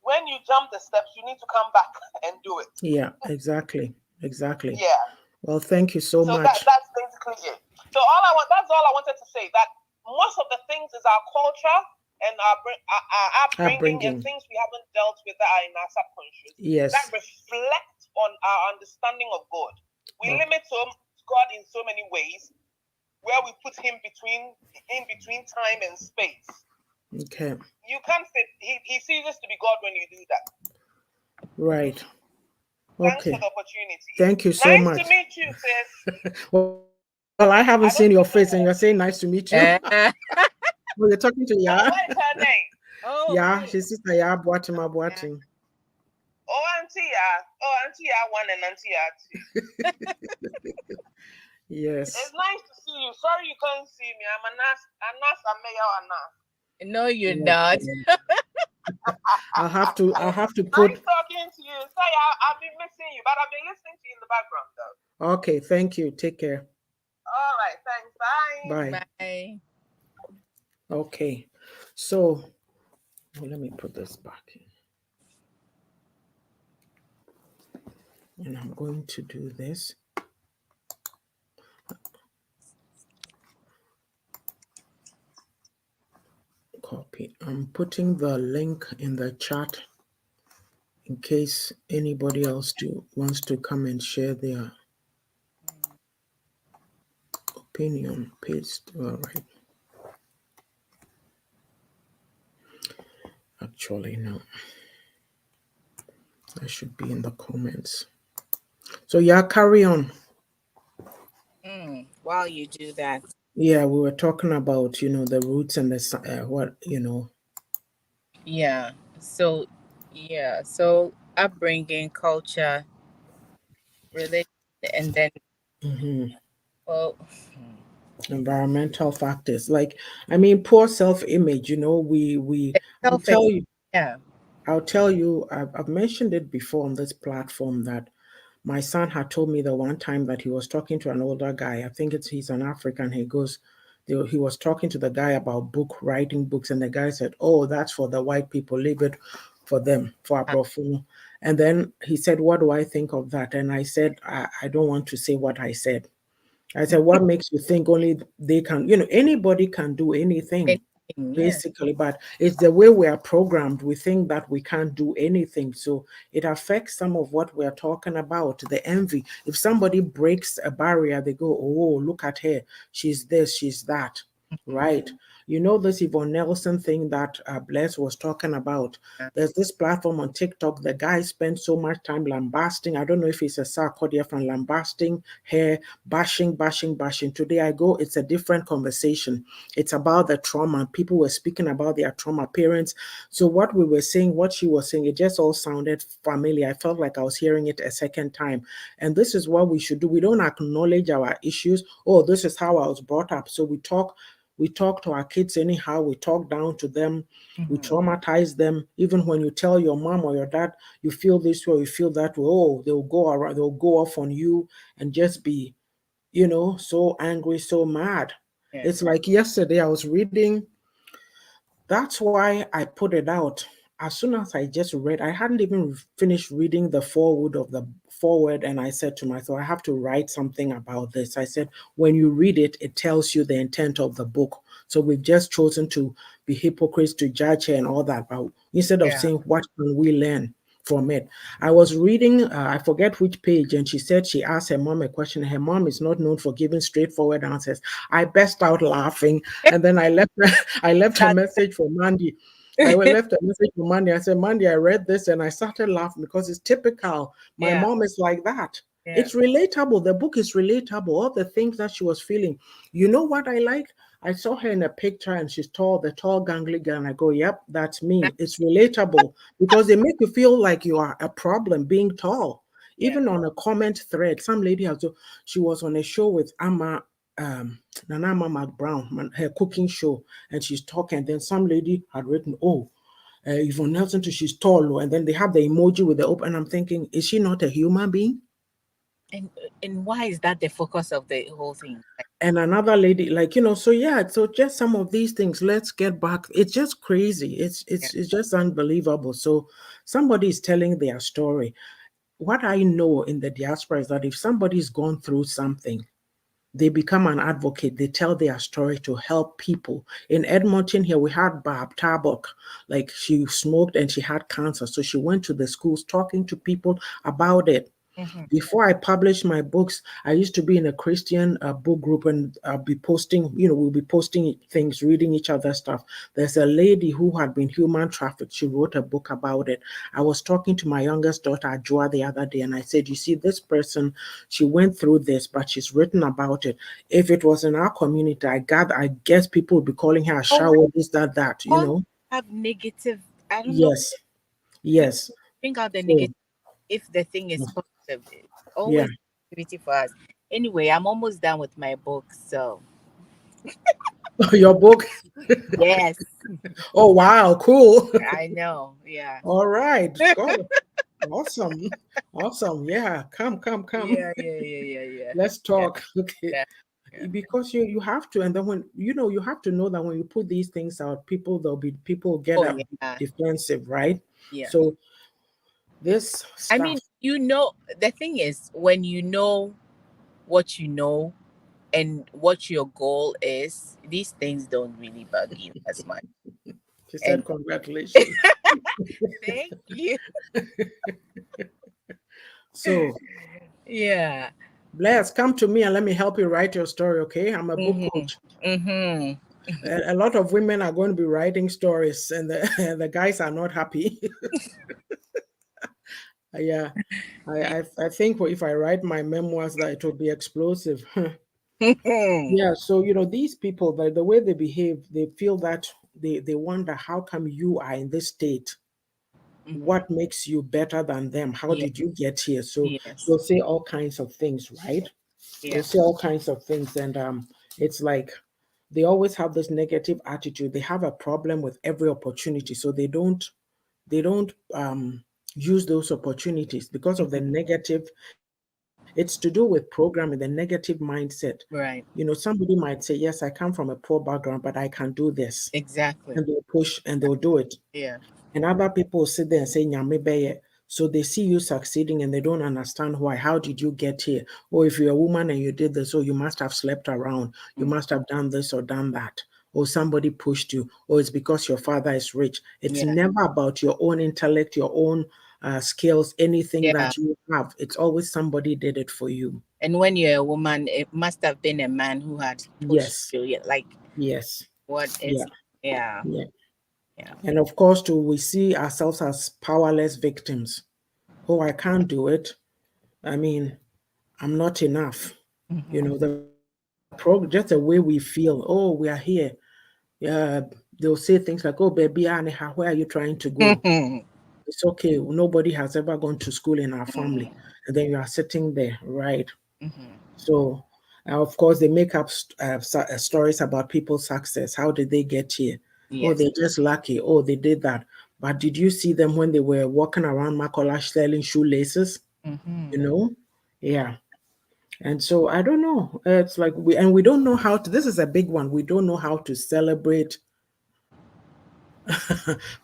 [SPEAKER 3] When you jump the steps, you need to come back and do it.
[SPEAKER 1] Yeah, exactly. Exactly.
[SPEAKER 3] Yeah.
[SPEAKER 1] Well, thank you so much.
[SPEAKER 3] That's basically it. So that's all I wanted to say. That most of the things is our culture and our upbringing and things we haven't dealt with that are in our subconscious.
[SPEAKER 1] Yes.
[SPEAKER 3] That reflect on our understanding of God. We limit God in so many ways, where we put him in between time and space.
[SPEAKER 1] Okay.
[SPEAKER 3] You can't say he ceases to be God when you do that.
[SPEAKER 1] Right.
[SPEAKER 3] Thanks
[SPEAKER 1] Okay.
[SPEAKER 3] for the opportunity.
[SPEAKER 1] Thank you so much.
[SPEAKER 3] Nice to meet you, sis.
[SPEAKER 1] Well, I haven't seen your face, and you're saying nice to meet you. Well, you're talking to Ya.
[SPEAKER 3] What is her name?
[SPEAKER 2] Oh,
[SPEAKER 1] Yeah, she's Sister Ya Boating.
[SPEAKER 3] Oh, Auntie Yaa'S. Oh, Auntie Yaa'S 1 and Auntie Yaa'S 2.
[SPEAKER 1] Yes.
[SPEAKER 3] It's nice to see you. Sorry you couldn't see me. I'm a nurse.
[SPEAKER 2] No, you're not.
[SPEAKER 1] I'll have to put.
[SPEAKER 3] Nice talking to you. Sorry, I've been missing you, but I've been listening to you in the background though.
[SPEAKER 1] Okay, thank you. Take care.
[SPEAKER 3] All right, thanks.
[SPEAKER 1] Bye.
[SPEAKER 2] Bye.
[SPEAKER 1] Okay, so let me put this back in. And I'm going to do this. Copy. I'm putting the link in the chat in case anybody else wants to come and share their opinion. Paste. All right. Actually, no. That should be in the comments. So yeah, carry on.
[SPEAKER 2] While you do that.
[SPEAKER 1] Yeah, we were talking about, the roots and the
[SPEAKER 2] Yeah. So upbringing, culture, religion, and then
[SPEAKER 1] environmental factors. Like, poor self-image. I'll tell you.
[SPEAKER 2] Yeah.
[SPEAKER 1] I'll tell you. I've mentioned it before on this platform that my son had told me the one time that he was talking to an older guy. I think he's an African. He was talking to the guy about writing books, and the guy said, "Oh, that's for the white people. Leave it for them, for Abrofo." And then he said, "What do I think of that?" And I said, I don't want to say what I said. I said, "What makes you think only they can? Anybody can do anything." Basically, but it's the way we are programmed. We think that we can't do anything, so it affects some of what we're talking about. The envy. If somebody breaks a barrier, they go, "Oh, look at her, she's this, she's that," right? You know this Yvonne Nelson thing that Bless was talking about. There's this platform on TikTok. The guy spends so much time lambasting. I don't know if he's a sarcodier from lambasting her, bashing. Today I go, it's a different conversation. It's about the trauma. People were speaking about their trauma, parents. So what we were saying, what she was saying, it just all sounded familiar. I felt like I was hearing it a second time. And this is what we should do. We don't acknowledge our issues. Oh, this is how I was brought up. So we talk to our kids anyhow. We talk down to them. We traumatize them. Even when you tell your mom or your dad you feel this way, you feel that way, oh, they'll go around, they'll go off on you and just be, so angry, so mad.
[SPEAKER 2] Yeah.
[SPEAKER 1] It's like yesterday I was reading. That's why I put it out. As soon as I just read, I hadn't even finished reading the forward, and I said to myself, I have to write something about this. I said, when you read it, it tells you the intent of the book. So we've just chosen to be hypocrites, to judge her and all that. But instead of
[SPEAKER 2] Yeah.
[SPEAKER 1] saying, what can we learn from it? I was reading, I forget which page, and she said she asked her mom a question. Her mom is not known for giving straightforward answers. I burst out laughing, and then I left I left a
[SPEAKER 2] That,
[SPEAKER 1] message for Mandy. I left a message for Mandy. I said, Mandy, I read this and I started laughing because it's typical. My
[SPEAKER 2] yeah.
[SPEAKER 1] mom is like that.
[SPEAKER 2] Yeah.
[SPEAKER 1] It's relatable. The book is relatable. All the things that she was feeling. You know what I like? I saw her in a picture and she's tall, the tall, gangly girl. And I go, yep, that's me. It's relatable because they make you feel like you are a problem being tall.
[SPEAKER 2] Yeah.
[SPEAKER 1] Even on a comment thread, some lady she was on a show with Nana Mama Brown, her cooking show, and she's talking. Then some lady had written, "Oh, Yvonne Nelson, too, she's tall," oh, and then they have the emoji with the open. And I'm thinking, is she not a human being?
[SPEAKER 2] And why is that the focus of the whole thing?
[SPEAKER 1] And another lady, so yeah, so just some of these things. Let's get back. It's just crazy. It's
[SPEAKER 2] Yeah.
[SPEAKER 1] it's it's just unbelievable. So somebody is telling their story. What I know in the diaspora is that if somebody's gone through something, they become an advocate. They tell their story to help people. In Edmonton here, we had Barb Tabok. Like, she smoked and she had cancer. So she went to the schools talking to people about it. Before I published my books, I used to be in a Christian book group, and I'll be posting, we'll be posting things, reading each other's stuff. There's a lady who had been human trafficked. She wrote a book about it. I was talking to my youngest daughter, Ajua, the other day, and I said, you see, this person, she went through this, but she's written about it. If it was in our community, I guess people would be calling her a shower, this, that.
[SPEAKER 2] All have negative. I don't know.
[SPEAKER 1] Yes, yes.
[SPEAKER 2] Bring out the
[SPEAKER 1] So,
[SPEAKER 2] negative if the thing is positive.
[SPEAKER 1] yeah.
[SPEAKER 2] Always positivity for us. Anyway, I'm almost done with my book, so
[SPEAKER 1] Your book?
[SPEAKER 2] yes,
[SPEAKER 1] Oh, wow, cool.
[SPEAKER 2] I know. Yeah.
[SPEAKER 1] All right. Go. Awesome. Awesome. Yeah. Come.
[SPEAKER 2] Yeah.
[SPEAKER 1] Let's
[SPEAKER 2] Yeah.
[SPEAKER 1] talk. Okay.
[SPEAKER 2] Yeah. Yeah.
[SPEAKER 1] Because you have to, and then when you have to know that when you put these things out, people get
[SPEAKER 2] Oh
[SPEAKER 1] up
[SPEAKER 2] yeah.
[SPEAKER 1] defensive, right?
[SPEAKER 2] Yeah.
[SPEAKER 1] So this
[SPEAKER 2] I
[SPEAKER 1] stuff,
[SPEAKER 2] mean, the thing is, when you know what you know and what your goal is, these things don't really bug you as much.
[SPEAKER 1] she
[SPEAKER 2] And
[SPEAKER 1] said, congratulations.
[SPEAKER 2] thank you.
[SPEAKER 1] So
[SPEAKER 2] Yeah.
[SPEAKER 1] Bless, come to me and let me help you write your story, okay? I'm a book
[SPEAKER 2] Mm-hmm.
[SPEAKER 1] coach.
[SPEAKER 2] Mm-hmm.
[SPEAKER 1] A lot of women are going to be writing stories, and the guys are not happy. Yeah, I think if I write my memoirs, that it will be explosive. Yeah, so these people, the way they behave, they feel that they wonder, how come you are in this state? What makes you better than them? How
[SPEAKER 2] Yeah.
[SPEAKER 1] did you get here? So
[SPEAKER 2] Yes.
[SPEAKER 1] they'll say all kinds of things, right?
[SPEAKER 2] Yeah.
[SPEAKER 1] They'll say all kinds of things, and it's like they always have this negative attitude. They have a problem with every opportunity, so they don't use those opportunities because of the negative. It's to do with programming, the negative mindset.
[SPEAKER 2] Right.
[SPEAKER 1] Somebody might say, yes, I come from a poor background, but I can do this,
[SPEAKER 2] Exactly.
[SPEAKER 1] and they'll push and they'll do it.
[SPEAKER 2] Yeah.
[SPEAKER 1] And other people sit there and say, Nyame beye. So they see you succeeding and they don't understand why. How did you get here? Or if you're a woman and you did this, oh, you must have slept around. You must have done this or done that. Or somebody pushed you. Or it's because your father is rich. It's
[SPEAKER 2] Yeah.
[SPEAKER 1] never about your own intellect, your own skills, anything
[SPEAKER 2] Yeah.
[SPEAKER 1] that you have. It's always somebody did it for you.
[SPEAKER 2] And when you're a woman, it must have been a man who had pushed
[SPEAKER 1] Yes,
[SPEAKER 2] you. Yeah. Like
[SPEAKER 1] yes.
[SPEAKER 2] what
[SPEAKER 1] Yeah,
[SPEAKER 2] is, yeah,
[SPEAKER 1] yeah.
[SPEAKER 2] yeah.
[SPEAKER 1] And of course, too, we see ourselves as powerless victims. Oh, I can't do it. I mean, I'm not enough.
[SPEAKER 2] Mm-hmm.
[SPEAKER 1] Just the way we feel. Oh, we are here. Yeah, they'll say things like, "Oh, baby, Aniha, where are you trying to go?" It's okay. Nobody has ever gone to school in our family, and then you are sitting there, right?
[SPEAKER 2] Mm-hmm.
[SPEAKER 1] So, of course, they make up stories about people's success. How did they get here? Oh,
[SPEAKER 2] Yes.
[SPEAKER 1] they're just lucky. Oh, they did that. But did you see them when they were walking around Makolash selling shoelaces?
[SPEAKER 2] Mm-hmm.
[SPEAKER 1] You know? Yeah. And so I don't know. It's like we don't know how to. This is a big one. We don't know how to celebrate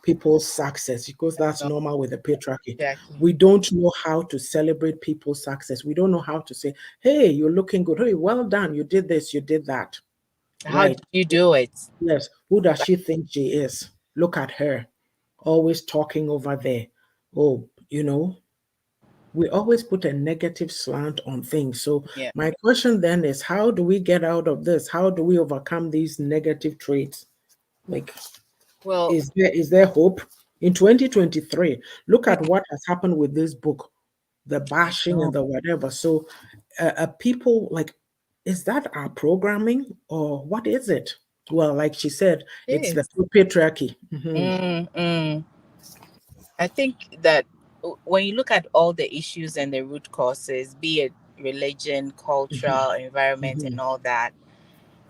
[SPEAKER 1] people's success because that's
[SPEAKER 2] No,
[SPEAKER 1] normal with the patriarchy.
[SPEAKER 2] exactly.
[SPEAKER 1] We don't know how to celebrate people's success. We don't know how to say, "Hey, you're looking good. Hey, well done. You did this. You did that."
[SPEAKER 2] How
[SPEAKER 1] Right?
[SPEAKER 2] did you do it?
[SPEAKER 1] Yes. Who does she think she is? Look at her, always talking over there. Oh, we always put a negative slant on things. So
[SPEAKER 2] Yeah.
[SPEAKER 1] my question then is, how do we get out of this? How do we overcome these negative traits? Like,
[SPEAKER 2] Well,
[SPEAKER 1] is there hope? In 2023, look at what has happened with this book, the
[SPEAKER 2] I
[SPEAKER 1] bashing
[SPEAKER 2] know
[SPEAKER 1] and the whatever. So people like, is that our programming or what is it? Well, like she said,
[SPEAKER 2] it
[SPEAKER 1] it's the
[SPEAKER 2] is.
[SPEAKER 1] patriarchy. Mhm,
[SPEAKER 2] Mm-mm. I think that when you look at all the issues and the root causes, be it religion,
[SPEAKER 1] mhm,
[SPEAKER 2] cultural, environment, and
[SPEAKER 1] mhm,
[SPEAKER 2] all that,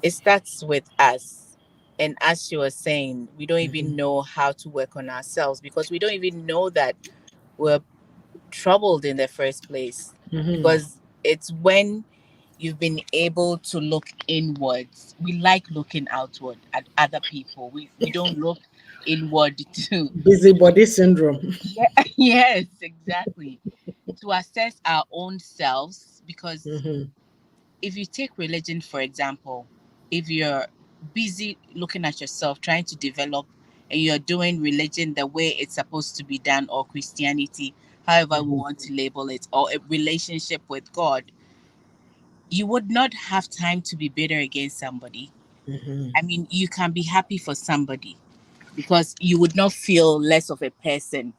[SPEAKER 2] it starts with us. And as she was saying, we don't even
[SPEAKER 1] mhm,
[SPEAKER 2] know how to work on ourselves because we don't even know that we're troubled in the first place.
[SPEAKER 1] mhm.
[SPEAKER 2] Because it's when you've been able to look inwards. We like looking outward at other people. We don't look inward to
[SPEAKER 1] Busybody syndrome.
[SPEAKER 2] yeah, yes, exactly. To assess our own selves because
[SPEAKER 1] Mhm,
[SPEAKER 2] if you take religion for example, if you're busy looking at yourself trying to develop and you're doing religion the way it's supposed to be done or Christianity, however we
[SPEAKER 1] mhm,
[SPEAKER 2] want to label it, or a relationship with God, you would not have time to be bitter against somebody.
[SPEAKER 1] mhm,
[SPEAKER 2] I mean, you can be happy for somebody because you would not feel less of a person,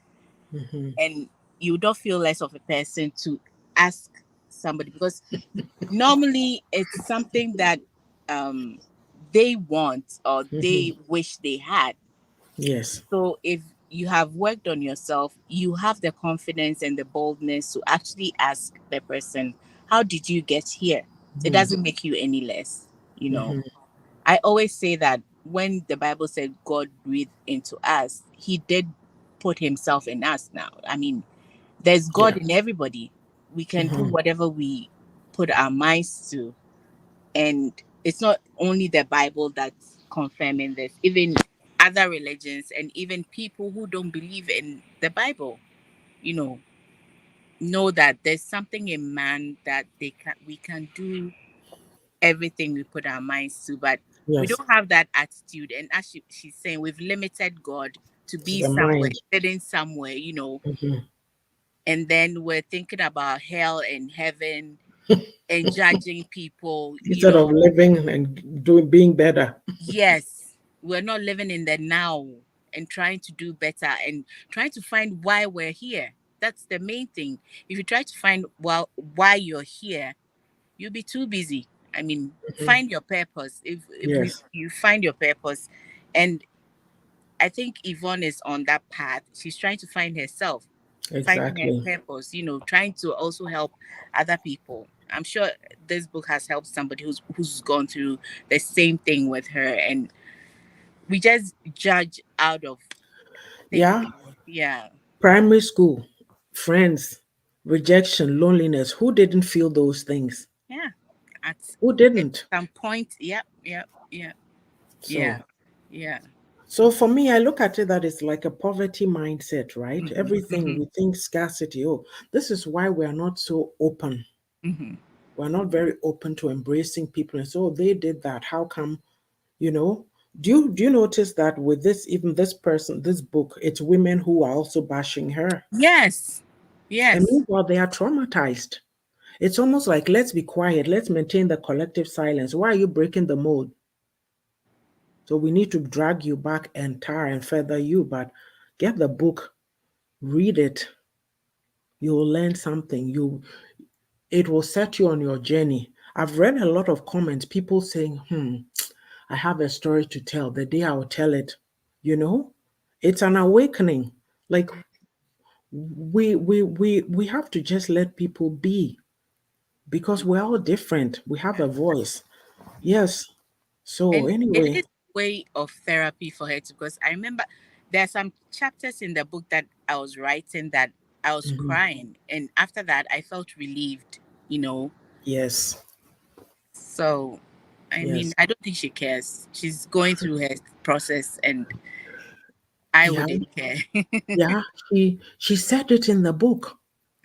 [SPEAKER 1] mhm.
[SPEAKER 2] and you don't feel less of a person to ask somebody because normally it's something that um they want or
[SPEAKER 1] Mhm.
[SPEAKER 2] they wish they had.
[SPEAKER 1] Yes.
[SPEAKER 2] So if you have worked on yourself, you have the confidence and the boldness to actually ask the person, how did you get here? It
[SPEAKER 1] Mhm,
[SPEAKER 2] doesn't make you any less, you know.
[SPEAKER 1] mhm.
[SPEAKER 2] I always say that when the Bible said God breathed into us, he did put himself in us now. I mean, there's God
[SPEAKER 1] Yeah.
[SPEAKER 2] in everybody. We can do
[SPEAKER 1] Mhm.
[SPEAKER 2] whatever we put our minds to. And it's not only the Bible that's confirming this, even other religions and even people who don't believe in the Bible, you know that there's something in man that we can do everything we put our minds to, but we
[SPEAKER 1] Yes.
[SPEAKER 2] don't have that attitude. And as she's saying, we've limited God to
[SPEAKER 1] To
[SPEAKER 2] be
[SPEAKER 1] the
[SPEAKER 2] somewhere,
[SPEAKER 1] mind.
[SPEAKER 2] sitting somewhere,
[SPEAKER 1] Mhm.
[SPEAKER 2] and then we're thinking about hell and heaven and judging people,
[SPEAKER 1] Instead of living and doing being better.
[SPEAKER 2] yes, we're not living in the now and trying to do better and trying to find why we're here. That's the main thing. If you try to find why you're here, you'll be too busy. I mean,
[SPEAKER 1] Mhm.
[SPEAKER 2] find your purpose. If
[SPEAKER 1] Yes.
[SPEAKER 2] you find your purpose, and I think Yvonne is on that path. She's trying to find herself, finding her
[SPEAKER 1] Exactly.
[SPEAKER 2] purpose, trying to also help other people. I'm sure this book has helped somebody who's gone through the same thing with her, and we just judge out of
[SPEAKER 1] Yeah.
[SPEAKER 2] thinking. Yeah,
[SPEAKER 1] Primary school, friends, rejection, loneliness. Who didn't feel those things?
[SPEAKER 2] yeah. At
[SPEAKER 1] Who didn't?
[SPEAKER 2] some point, yep, yep, yeah, yeah,
[SPEAKER 1] So,
[SPEAKER 2] yeah.
[SPEAKER 1] so for me, I look at it that it's like a poverty mindset, right?
[SPEAKER 2] Hmm.
[SPEAKER 1] Everything
[SPEAKER 2] Hmm.
[SPEAKER 1] we think scarcity. Oh, this is why we are not so open.
[SPEAKER 2] Hmm.
[SPEAKER 1] We're not very open to embracing people. And so they did that. How come, you know? Do you notice that with this, even this person, this book, it's women who are also bashing her.
[SPEAKER 2] Yes,
[SPEAKER 1] And
[SPEAKER 2] yes.
[SPEAKER 1] meanwhile, they are traumatized. It's almost like, let's be quiet, let's maintain the collective silence. Why are you breaking the mold? So we need to drag you back and tar and feather you, but get the book, read it. You'll learn something. It will set you on your journey. I've read a lot of comments, people saying, I have a story to tell. The day I will tell it, you know, it's an awakening. Like we have to just let people be because we're all different. We have a voice. Yes. So
[SPEAKER 2] And it
[SPEAKER 1] anyway,
[SPEAKER 2] is a way of therapy for her too, because I remember there are some chapters in the book that I was writing that I was
[SPEAKER 1] mhm,
[SPEAKER 2] crying, and after that I felt relieved, you know.
[SPEAKER 1] yes,
[SPEAKER 2] So I mean,
[SPEAKER 1] yes,
[SPEAKER 2] I don't think she cares. She's going through her process, and I
[SPEAKER 1] yeah,
[SPEAKER 2] wouldn't care.
[SPEAKER 1] yeah. She said it in the book.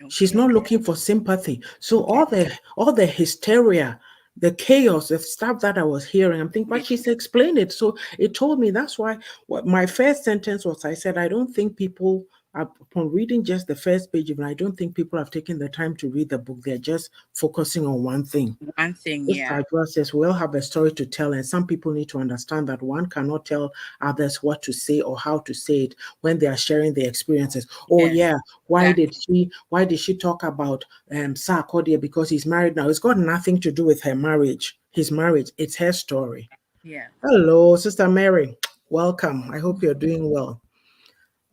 [SPEAKER 1] She's
[SPEAKER 2] Okay.
[SPEAKER 1] not looking for sympathy. So
[SPEAKER 2] Okay.
[SPEAKER 1] all the hysteria, the chaos, the stuff that I was hearing, I'm thinking,
[SPEAKER 2] Yeah.
[SPEAKER 1] but she's explained it. So it told me that's why what my first sentence was I said, I don't think people upon reading just the first page, even I don't think people have taken the time to read the book. They're just focusing on one thing.
[SPEAKER 2] One thing,
[SPEAKER 1] This
[SPEAKER 2] yeah.
[SPEAKER 1] Tajwa says we all have a story to tell, and some people need to understand that one cannot tell others what to say or how to say it when they are sharing their experiences. Oh
[SPEAKER 2] Yes.
[SPEAKER 1] yeah,
[SPEAKER 2] Exactly.
[SPEAKER 1] why did she talk about Sarkodie because he's married now? It's got nothing to do with her marriage, his marriage. It's her story.
[SPEAKER 2] Yeah.
[SPEAKER 1] Hello, Sister Mary. Welcome. I hope you're doing well.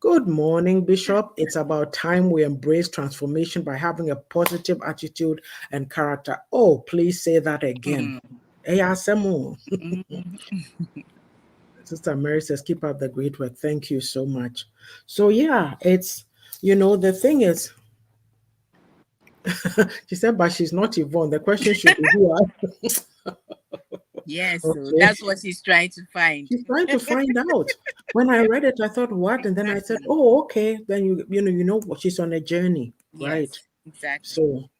[SPEAKER 1] Good morning, Bishop. It's about time we embrace transformation by having a positive attitude and character. Oh, please say that again.
[SPEAKER 2] Mm.
[SPEAKER 1] Eyasemu.
[SPEAKER 2] Mm.
[SPEAKER 1] Sister Mary says, keep up the great work. Thank you so much. So, yeah, the thing is, she said, but she's not Yvonne. The question should be who are.
[SPEAKER 2] Yes, so
[SPEAKER 1] Okay.
[SPEAKER 2] that's what she's trying to find.
[SPEAKER 1] She's trying to find out. When I read it, I thought, what? And then I said,
[SPEAKER 2] Exactly.
[SPEAKER 1] oh, okay. Then you know what? She's on a journey, right?
[SPEAKER 2] Yes, exactly.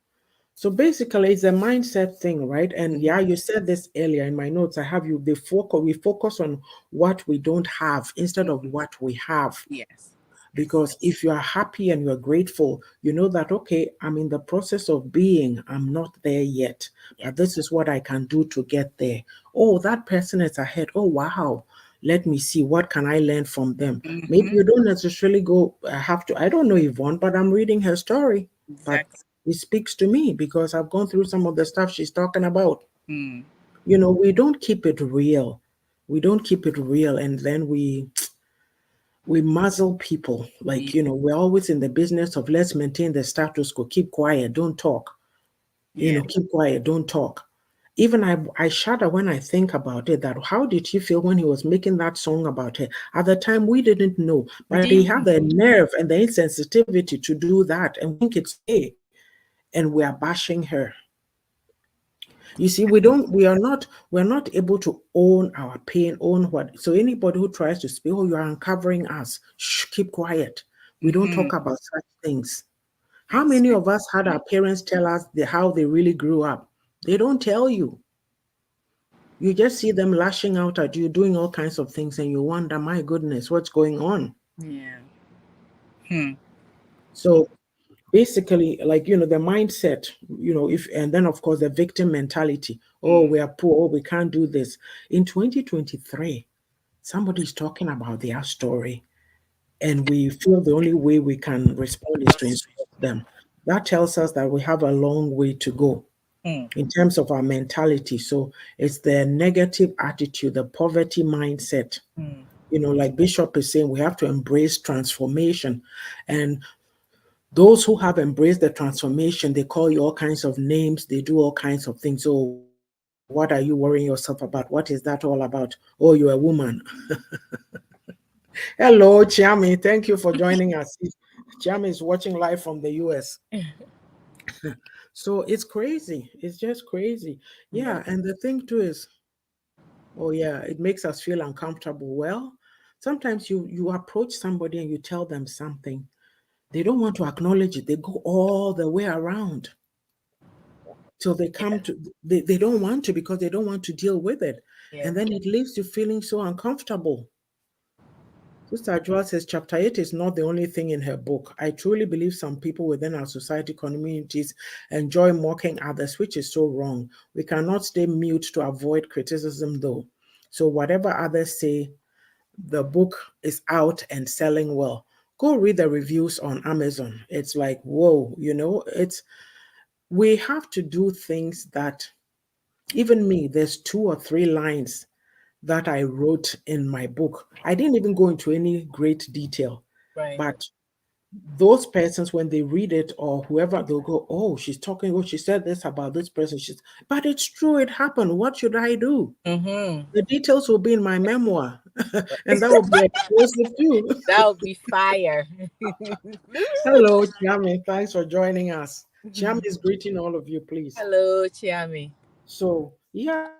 [SPEAKER 1] So basically, it's a mindset thing, right? And yeah,
[SPEAKER 2] Mhm.
[SPEAKER 1] you said this earlier in my notes. I have you. We focus on what we don't have instead of
[SPEAKER 2] Mhm.
[SPEAKER 1] what we have.
[SPEAKER 2] Yes. Yes.
[SPEAKER 1] Because if you are happy and you're grateful, you know that, okay, I'm in the process of being, I'm not there yet, but
[SPEAKER 2] Yes.
[SPEAKER 1] this is what I can do to get there. Oh, that person is ahead. Oh, wow. Let me see, what can I learn from them? Maybe
[SPEAKER 2] Mm-hmm.
[SPEAKER 1] you don't necessarily go, have to, I don't know Yvonne, but I'm reading her story. But
[SPEAKER 2] Exactly.
[SPEAKER 1] it speaks to me because I've gone through some of the stuff she's talking about.
[SPEAKER 2] Mm.
[SPEAKER 1] We don't keep it real. We don't keep it real. And then we muzzle people like
[SPEAKER 2] Yeah.
[SPEAKER 1] we're always in the business of let's maintain the status quo, keep quiet, don't talk,
[SPEAKER 2] Yeah.
[SPEAKER 1] keep quiet, don't talk. Even I shudder when I think about it, that how did she feel when he was making that song about her? At the time we didn't know,
[SPEAKER 2] We
[SPEAKER 1] but he
[SPEAKER 2] didn't
[SPEAKER 1] had
[SPEAKER 2] know.
[SPEAKER 1] the nerve and the insensitivity to do that, and we think it's okay, and we are bashing her. You see, we're not able to own our pain, own what. So anybody who tries to speak, oh, you are uncovering us. Shh, keep quiet. We don't
[SPEAKER 2] Mm-hmm.
[SPEAKER 1] talk about such things. How many of us had our
[SPEAKER 2] Exactly.
[SPEAKER 1] parents tell us how they really grew up? They don't tell you. You just see them lashing out at you, doing all kinds of things, and you wonder, my goodness, what's going on?
[SPEAKER 2] Yeah. Hmm.
[SPEAKER 1] So basically, like the mindset, if and then of course the victim mentality. Oh,
[SPEAKER 2] Mm.
[SPEAKER 1] we are poor. Oh, we can't do this. In 2023, somebody's talking about their story, and we feel the only way we can respond is to insult them. That tells us that we have a long way to go
[SPEAKER 2] Mm.
[SPEAKER 1] in terms of our mentality. So it's the negative attitude, the poverty mindset.
[SPEAKER 2] Mm.
[SPEAKER 1] Like Bishop is saying, we have to embrace transformation. And those who have embraced the transformation, they call you all kinds of names, they do all kinds of things. So, what are you worrying yourself about? What is that all about? Oh, you're a woman. Hello, Chiami. Thank you for joining us. Chiami is watching live from the US. So it's crazy. It's just crazy.
[SPEAKER 2] Yeah.
[SPEAKER 1] Yeah. And the thing too is, oh yeah, it makes us feel uncomfortable. Well, sometimes you approach somebody and you tell them something. They don't want to acknowledge it. They go all the way around. So they come
[SPEAKER 2] Yeah.
[SPEAKER 1] to they don't want to because they don't want to deal with it.
[SPEAKER 2] Yeah.
[SPEAKER 1] And then it leaves you feeling so uncomfortable. Sister Joel says chapter 8 is not the only thing in her book. I truly believe some people within our society communities enjoy mocking others, which is so wrong. We cannot stay mute to avoid criticism, though. So whatever others say, the book is out and selling well. Go read the reviews on Amazon. It's like, whoa, it's we have to do things that even me, there's 2 or 3 lines that I wrote in my book. I didn't even go into any great detail,
[SPEAKER 2] Right.
[SPEAKER 1] but those persons, when they read it or whoever, they'll go, oh, she's talking, oh, she said this about this person. But it's true, it happened. What should I do?
[SPEAKER 2] Mm-hmm.
[SPEAKER 1] The details will be in my memoir, and that will be explosive too.
[SPEAKER 2] That would be fire.
[SPEAKER 1] Hello, Chiami. Thanks for joining us. Chiami is greeting all of you, please.
[SPEAKER 2] Hello, Chiami.
[SPEAKER 1] So, yeah.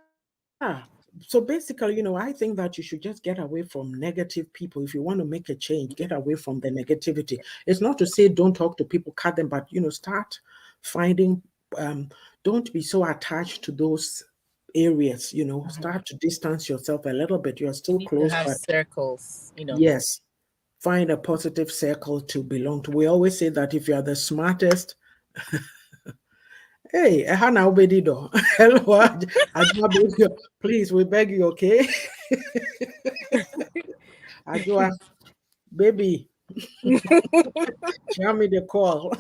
[SPEAKER 1] So basically, I think that you should just get away from negative people. If you want to make a change, get away from the negativity. It's not to say don't talk to people, cut them, but start finding don't be so attached to those areas, start to distance yourself a little bit. You're
[SPEAKER 2] You
[SPEAKER 1] still
[SPEAKER 2] need to
[SPEAKER 1] close,
[SPEAKER 2] have
[SPEAKER 1] but
[SPEAKER 2] circles,
[SPEAKER 1] yes, find a positive circle to belong to. We always say that if you are the smartest, hey, Hannah Obedido. Hello, Ajua, please, we beg you, okay? Ajua, baby, tell me the call.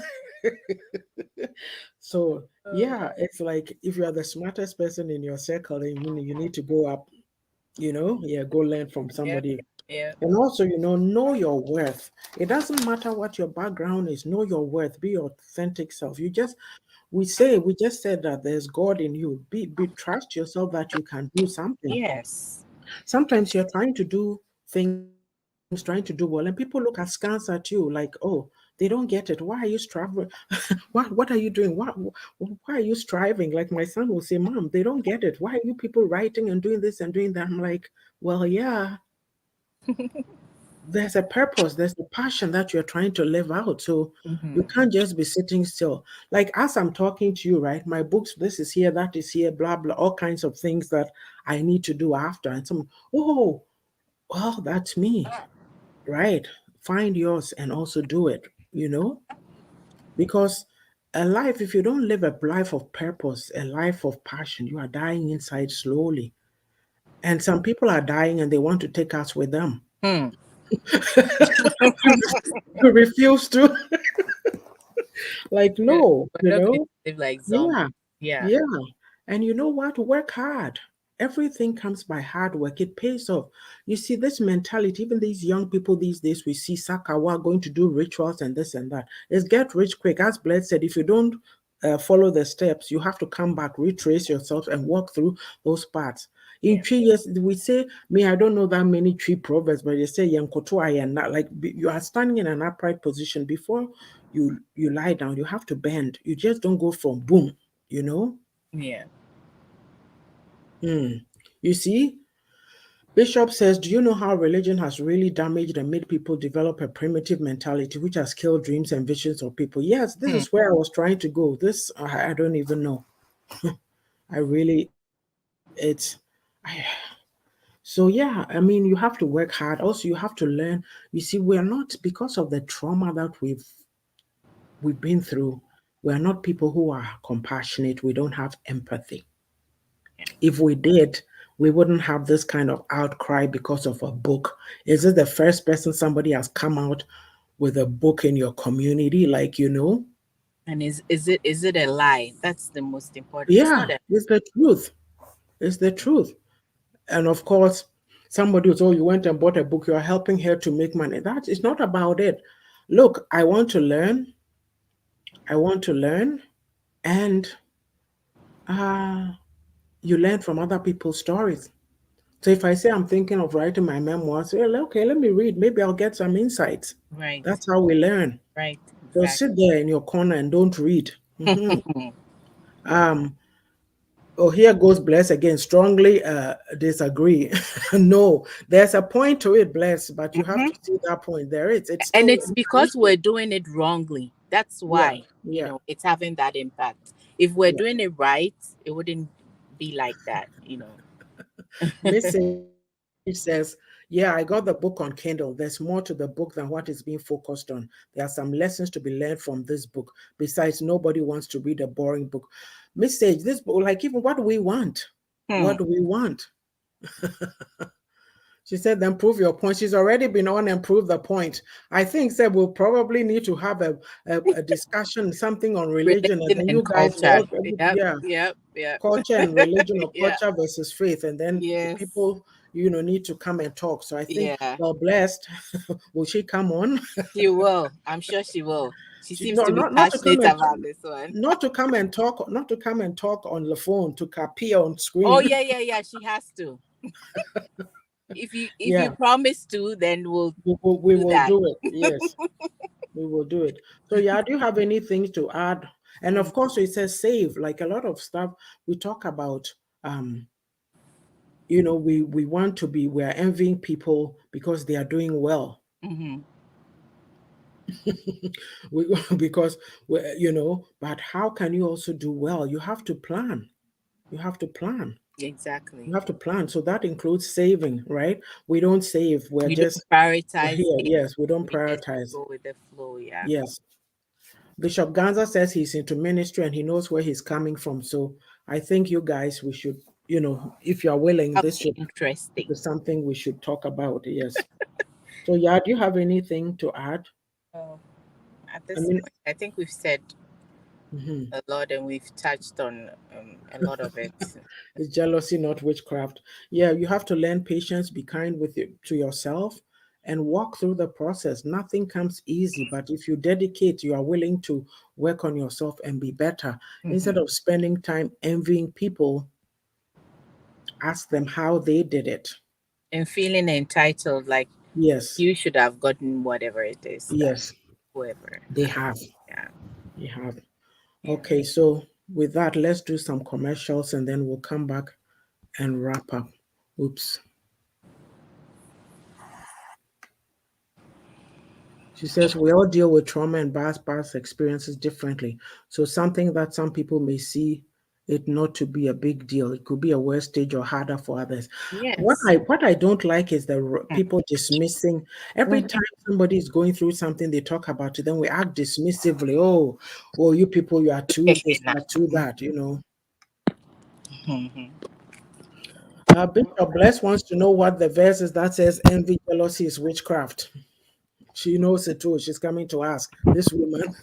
[SPEAKER 1] So, yeah, it's like if you are the smartest person in your circle, then you need to go up, yeah, go learn from
[SPEAKER 2] Yeah,
[SPEAKER 1] somebody.
[SPEAKER 2] yeah,
[SPEAKER 1] And also, know your worth. It doesn't matter what your background is, know your worth, be your authentic self. We just said that there's God in you. Trust yourself that you can do something.
[SPEAKER 2] yes.
[SPEAKER 1] Sometimes you're trying to do things, trying to do well, and people look askance at you like, oh, they don't get it. Why are you striving? What are you doing? Why are you striving? Like my son will say, Mom, they don't get it. Why are you people writing and doing this and doing that? I'm like, well, yeah, there's a purpose, there's a passion that you're trying to live out. So
[SPEAKER 2] Mm-hmm.
[SPEAKER 1] you can't just be sitting still. Like as I'm talking to you, right? My books, this is here, that is here, blah, blah, all kinds of things that I need to do after. And some, oh, well, that's me, right? Find yours and also do it, because a life, if you don't live a life of purpose, a life of passion, you are dying inside slowly. And some people are dying and they want to take us with them.
[SPEAKER 2] Hmm.
[SPEAKER 1] You refuse to. Like,
[SPEAKER 2] We're
[SPEAKER 1] no,
[SPEAKER 2] we're not going to live like zombies.
[SPEAKER 1] Yeah,
[SPEAKER 2] Yeah.
[SPEAKER 1] yeah. And you know what? Work hard. Everything comes by hard work. It pays off. You see, this mentality, even these young people these days, we see Sakawa going to do rituals and this and that. It's get rich quick. As Bled said, if you don't follow the steps, you have to come back, retrace yourself, and walk through those paths. In
[SPEAKER 2] Yeah.
[SPEAKER 1] 3 years, we say, me, I don't know that many tree proverbs, but they say, Yankoto ayana, like you are standing in an upright position before you lie down, you have to bend. You just don't go from boom, you know?
[SPEAKER 2] Yeah.
[SPEAKER 1] Mm. You see, Bishop says, do you know how religion has really damaged and made people develop a primitive mentality which has killed dreams and visions of people? Yes, this
[SPEAKER 2] Hmm.
[SPEAKER 1] is where I was trying to go. This, I don't even know. I really, so yeah, I mean, you have to work hard. Also, you have to learn. You see, we're not, because of the trauma that we've been through, we're not people who are compassionate. We don't have empathy. If we did, we wouldn't have this kind of outcry because of a book. Is it the first person somebody has come out with a book in your community? Like,
[SPEAKER 2] And is it a lie? That's the most important. It's
[SPEAKER 1] yeah,
[SPEAKER 2] not a
[SPEAKER 1] it's the truth. It's the truth. And of course, somebody will say, oh, you went and bought a book, you're helping her to make money. That is not about it. Look, I want to learn. I want to learn. And uh, you learn from other people's stories. So if I say I'm thinking of writing my memoirs, well, okay, let me read. Maybe I'll get some insights.
[SPEAKER 2] right.
[SPEAKER 1] That's how we learn.
[SPEAKER 2] Right.
[SPEAKER 1] So
[SPEAKER 2] Exactly.
[SPEAKER 1] sit there in your corner and don't read. Mhm. Um, oh, here goes Bless again. Strongly disagree. No, there's a point to it, Bless, but you have
[SPEAKER 2] Hmm.
[SPEAKER 1] to see that point. There is. It's
[SPEAKER 2] And
[SPEAKER 1] still
[SPEAKER 2] it's because we're doing it wrongly. That's
[SPEAKER 1] yeah,
[SPEAKER 2] why,
[SPEAKER 1] yeah,
[SPEAKER 2] it's having that impact. If we're
[SPEAKER 1] yeah.
[SPEAKER 2] doing it right, it wouldn't be like that.
[SPEAKER 1] Message says, yeah, I got the book on Kindle. There's more to the book than what is being focused on. There are some lessons to be learned from this book. Besides, nobody wants to read a boring book. Message, this book, like even what do we want?
[SPEAKER 2] Hmm.
[SPEAKER 1] What do we want? She said, then prove your point. She's already been on and proved the point. I think said we'll probably need to have a discussion, something on religion, and
[SPEAKER 2] Religion
[SPEAKER 1] then
[SPEAKER 2] and
[SPEAKER 1] you guys
[SPEAKER 2] culture. Yep,
[SPEAKER 1] yeah,
[SPEAKER 2] yep, yep.
[SPEAKER 1] culture and religion, or
[SPEAKER 2] Yeah.
[SPEAKER 1] culture versus faith, and then the
[SPEAKER 2] Yes.
[SPEAKER 1] people need to come and talk. So I think,
[SPEAKER 2] Yeah.
[SPEAKER 1] well, blessed. Will she come on?
[SPEAKER 2] She will. I'm sure she will. She
[SPEAKER 1] She,
[SPEAKER 2] seems
[SPEAKER 1] no,
[SPEAKER 2] to be
[SPEAKER 1] not to come
[SPEAKER 2] passionate
[SPEAKER 1] and
[SPEAKER 2] about this one.
[SPEAKER 1] not to come and talk, not to come and talk on the phone, to appear on
[SPEAKER 2] Oh
[SPEAKER 1] screen.
[SPEAKER 2] yeah, yeah, yeah. She has to. If you
[SPEAKER 1] Yeah,
[SPEAKER 2] promise to, then we'll
[SPEAKER 1] we
[SPEAKER 2] do
[SPEAKER 1] will
[SPEAKER 2] that.
[SPEAKER 1] do it. Yes, we will do it. So yeah, do you have anything to add? And
[SPEAKER 2] Mm-hmm.
[SPEAKER 1] of course, it says save, like a lot of stuff we talk about. We want to be, we are envying people because they are doing well.
[SPEAKER 2] Mm-hmm.
[SPEAKER 1] we, because but how can you also do well? You have to plan. You have to plan. You
[SPEAKER 2] Exactly.
[SPEAKER 1] have to plan. So that includes saving, right? We don't save. We're
[SPEAKER 2] We don't
[SPEAKER 1] just
[SPEAKER 2] prioritize
[SPEAKER 1] here.
[SPEAKER 2] it.
[SPEAKER 1] Yes, we don't
[SPEAKER 2] We just
[SPEAKER 1] prioritize.
[SPEAKER 2] go with the flow. Yeah.
[SPEAKER 1] Yes. Bishop Ganza says he's into ministry and he knows where he's coming from. So I think you guys, we should, if you're willing,
[SPEAKER 2] That'll
[SPEAKER 1] this
[SPEAKER 2] be
[SPEAKER 1] should
[SPEAKER 2] interesting.
[SPEAKER 1] be something we should talk about. Yes. So yeah, do you have anything to add?
[SPEAKER 2] Oh, at
[SPEAKER 1] I
[SPEAKER 2] this
[SPEAKER 1] mean,
[SPEAKER 2] point, I think we've said
[SPEAKER 1] mhm.
[SPEAKER 2] a lot and we've touched on a lot of it.
[SPEAKER 1] Is jealousy not witchcraft? Yeah, you have to learn patience, be kind to yourself, and walk through the process. Nothing comes easy, but if you dedicate, you are willing to work on yourself and be better.
[SPEAKER 2] Hmm.
[SPEAKER 1] Instead of spending time envying people, ask them how they did it.
[SPEAKER 2] And feeling entitled, like
[SPEAKER 1] Yes,
[SPEAKER 2] you should have gotten whatever it is that
[SPEAKER 1] yes,
[SPEAKER 2] whoever
[SPEAKER 1] they
[SPEAKER 2] has.
[SPEAKER 1] have.
[SPEAKER 2] Yeah.
[SPEAKER 1] They have.
[SPEAKER 2] Yeah.
[SPEAKER 1] Okay, so with that, let's do some commercials and then we'll come back and wrap up. Oops. She says we all deal with trauma and past experiences differently. So something that some people may see it not to be a big deal. It could be a worse stage or harder for others. What
[SPEAKER 2] Yes.
[SPEAKER 1] I what I don't like is the people dismissing. Every
[SPEAKER 2] Mhm.
[SPEAKER 1] time somebody is going through something, they talk about it, then we act dismissively. Oh, you people, you are too this, you are too that.
[SPEAKER 2] Mhm.
[SPEAKER 1] Bishop Bless wants to know what the verse is that says envy, jealousy is witchcraft. She knows it too. She's coming to ask this woman.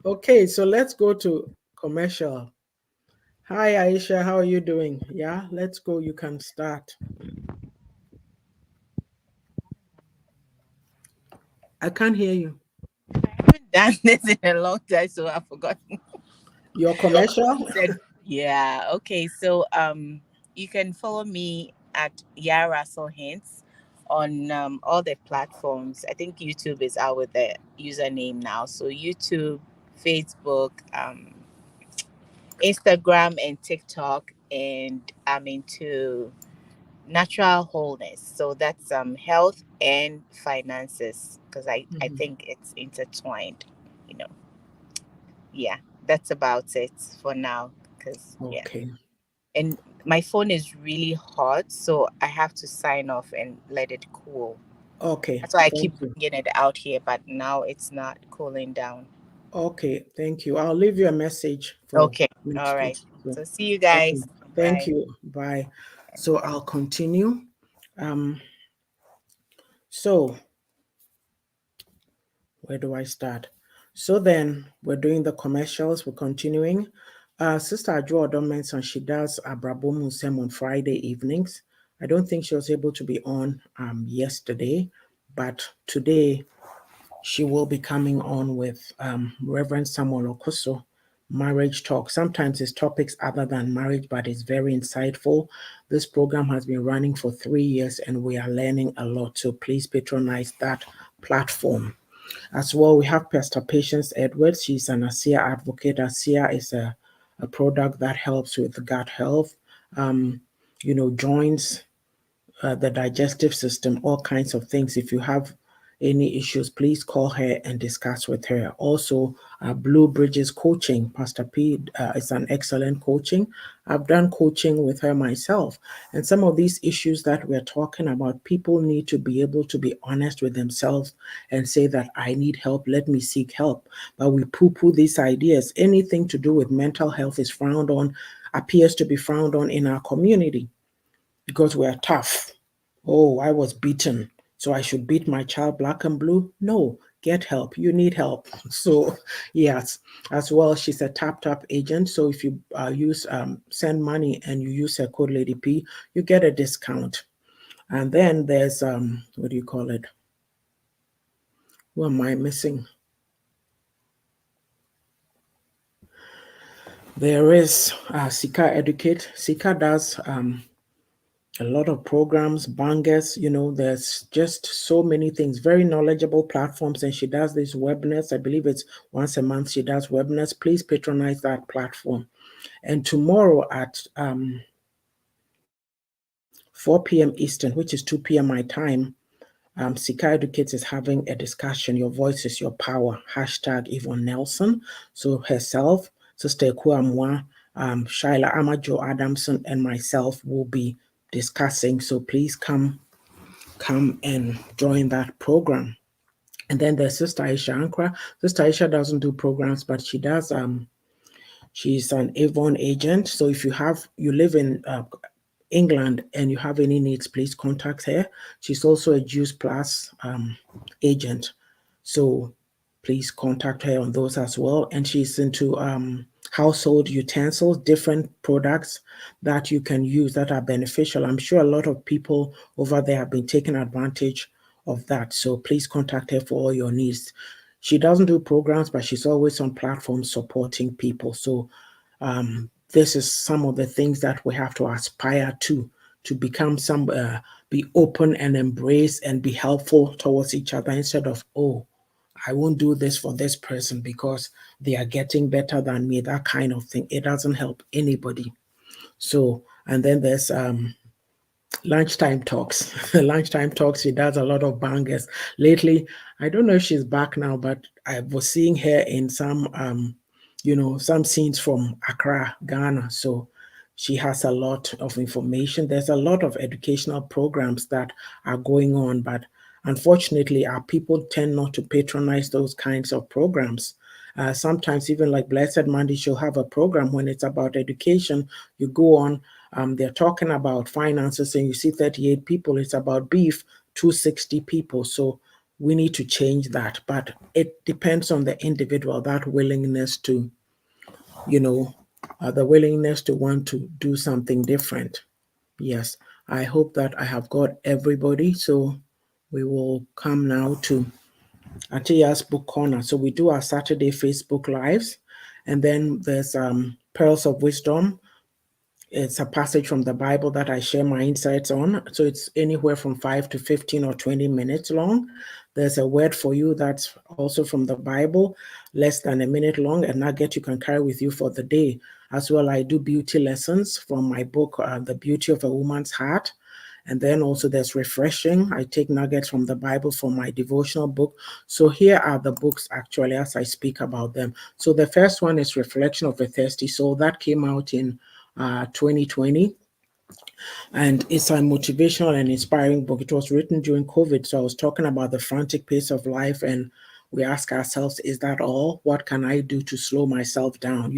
[SPEAKER 1] Okay, so let's go to commercial. Hi, Aisha, how are you doing? Yeah, let's go. You can start. I can't hear you.
[SPEAKER 2] I haven't done this in a long time, so I've forgotten.
[SPEAKER 1] Your commercial?
[SPEAKER 2] You said, yeah. Okay. So you can follow me at Yaa'S Hints on all the platforms. I think YouTube is out with the username now. So YouTube, Facebook, Instagram, and TikTok. And I'm into natural wholeness. So that's health and finances because I
[SPEAKER 1] Mhm.
[SPEAKER 2] think it's intertwined. You know. Yeah, that's about it for now. Because yeah.
[SPEAKER 1] Okay.
[SPEAKER 2] And my phone is really hot, so I have to sign off and let it cool.
[SPEAKER 1] Okay.
[SPEAKER 2] That's why I
[SPEAKER 1] Thank
[SPEAKER 2] keep
[SPEAKER 1] you.
[SPEAKER 2] bringing it out here, but now it's not cooling down.
[SPEAKER 1] Okay. Thank you. I'll leave you a message for
[SPEAKER 2] Okay, all
[SPEAKER 1] next week.
[SPEAKER 2] right.
[SPEAKER 1] So,
[SPEAKER 2] So see you
[SPEAKER 1] okay.
[SPEAKER 2] guys.
[SPEAKER 1] Thank
[SPEAKER 2] Bye.
[SPEAKER 1] you. Bye. So I'll continue. Um, so where do I start? So then we're doing the commercials, we're continuing. Sister Ajo mentioned she does Abrabom Musem on Friday evenings. I don't think she was able to be on yesterday, but today she will be coming on with Reverend Samuel Okoso, Marriage Talk. Sometimes it's topics other than marriage, but it's very insightful. This program has been running for 3 years and we are learning a lot. So please patronize that platform. As well, we have Pastor Patience Edwards. She's an ASEA advocate. ASEA is a product that helps with gut health, joints, the digestive system, all kinds of things. If you have any issues, please call her and discuss with her. Also, Blue Bridges Coaching, Pastor P is an excellent coaching. I've done coaching with her myself. And some of these issues that we're talking about, people need to be able to be honest with themselves and say that I need help, let me seek help. But we poo poo these ideas. Anything to do with mental health is frowned on, appears to be frowned on in our community. because we are tough. Oh, I was beaten, so I should beat my child black and blue. No, get help. You need help. So, yes, as well, she's a tap agent. So if you use send money and you use her code Lady P, you get a discount. And then there's what do you call it? Who am I missing? There is Sika Educate. Sika does a lot of programs, bangers, there's just so many things, very knowledgeable platforms. And she does these webinars. I believe it's once a month she does webinars. Please patronize that platform. And tomorrow at 4 p.m. Eastern, which is 2 p.m. my time, Sika Educates is having a discussion. Your voice is your power. Hashtag Yvonne Nelson. So herself, Sister Ekuamwa, Shaila Amajo Adamson, and myself will be discussing. So please come and join that program. And then there's Sister Aisha Ankra. Sister Aisha doesn't do programs, but she does. She's an Avon agent. So if you live in England and you have any needs, please contact her. She's also a Juice Plus agent. So please contact her on those as well. And she's into household utensils, different products that you can use that are beneficial. I'm sure a lot of people over there have been taking advantage of that. So please contact her for all your needs. She doesn't do programs, but she's always on platforms supporting people. So this is some of the things that we have to aspire to become be open and embrace and be helpful towards each other instead of, oh, I won't do this for this person because they are getting better than me, that kind of thing. It doesn't help anybody. So, and then there's lunchtime talks. Lunchtime talks, she does a lot of bangers. Lately, I don't know if she's back now, but I was seeing her in some some scenes from Accra, Ghana. So she has a lot of information. There's a lot of educational programs that are going on, but unfortunately, our people tend not to patronize those kinds of programs. Sometimes, even like Blessed Monday, she'll have a program when it's about education. You go on, they're talking about finances, and you see 38 people. It's about beef, 260 people. So we need to change that. But it depends on the individual, that willingness to, the willingness to want to do something different. Yes, I hope that I have got everybody. So we will come now to Auntie Yaa'S Book Corner. So we do our Saturday Facebook Lives. And then there's Pearls of Wisdom. It's a passage from the Bible that I share my insights on. So it's anywhere from 5 to 15 or 20 minutes long. There's a word for you that's also from the Bible, less than a minute long, a nugget you can carry with you for the day. As well, I do beauty lessons from my book, The Beauty of a Woman's Heart. And then also there's refreshing. I take nuggets from the Bible from my devotional book. So here are the books actually as I speak about them. So the first one is Reflection of a Thirsty Soul. That came out in 2020. And it's a motivational and inspiring book. It was written during COVID. So I was talking about the frantic pace of life, and we ask ourselves, is that all? What can I do to slow myself down?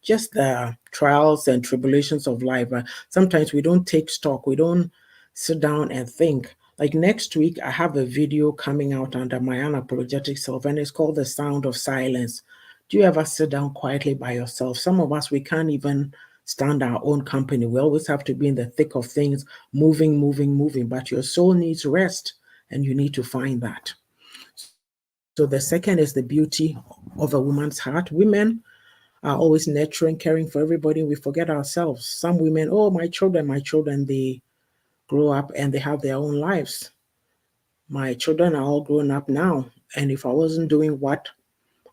[SPEAKER 1] Just the trials and tribulations of life. Sometimes we don't take stock. We don't sit down and think. Like next week, I have a video coming out under my unapologetic self, and it's called The Sound of Silence. Do you ever sit down quietly by yourself? Some of us, we can't even stand our own company. We always have to be in the thick of things, moving, moving, moving. But your soul needs rest, and you need to find that. So the second is the beauty of a woman's heart. Women are always nurturing, caring for everybody. We forget ourselves. Some women, oh, my children, they grow up and they have their own lives. My children are all grown up now. And if I wasn't doing what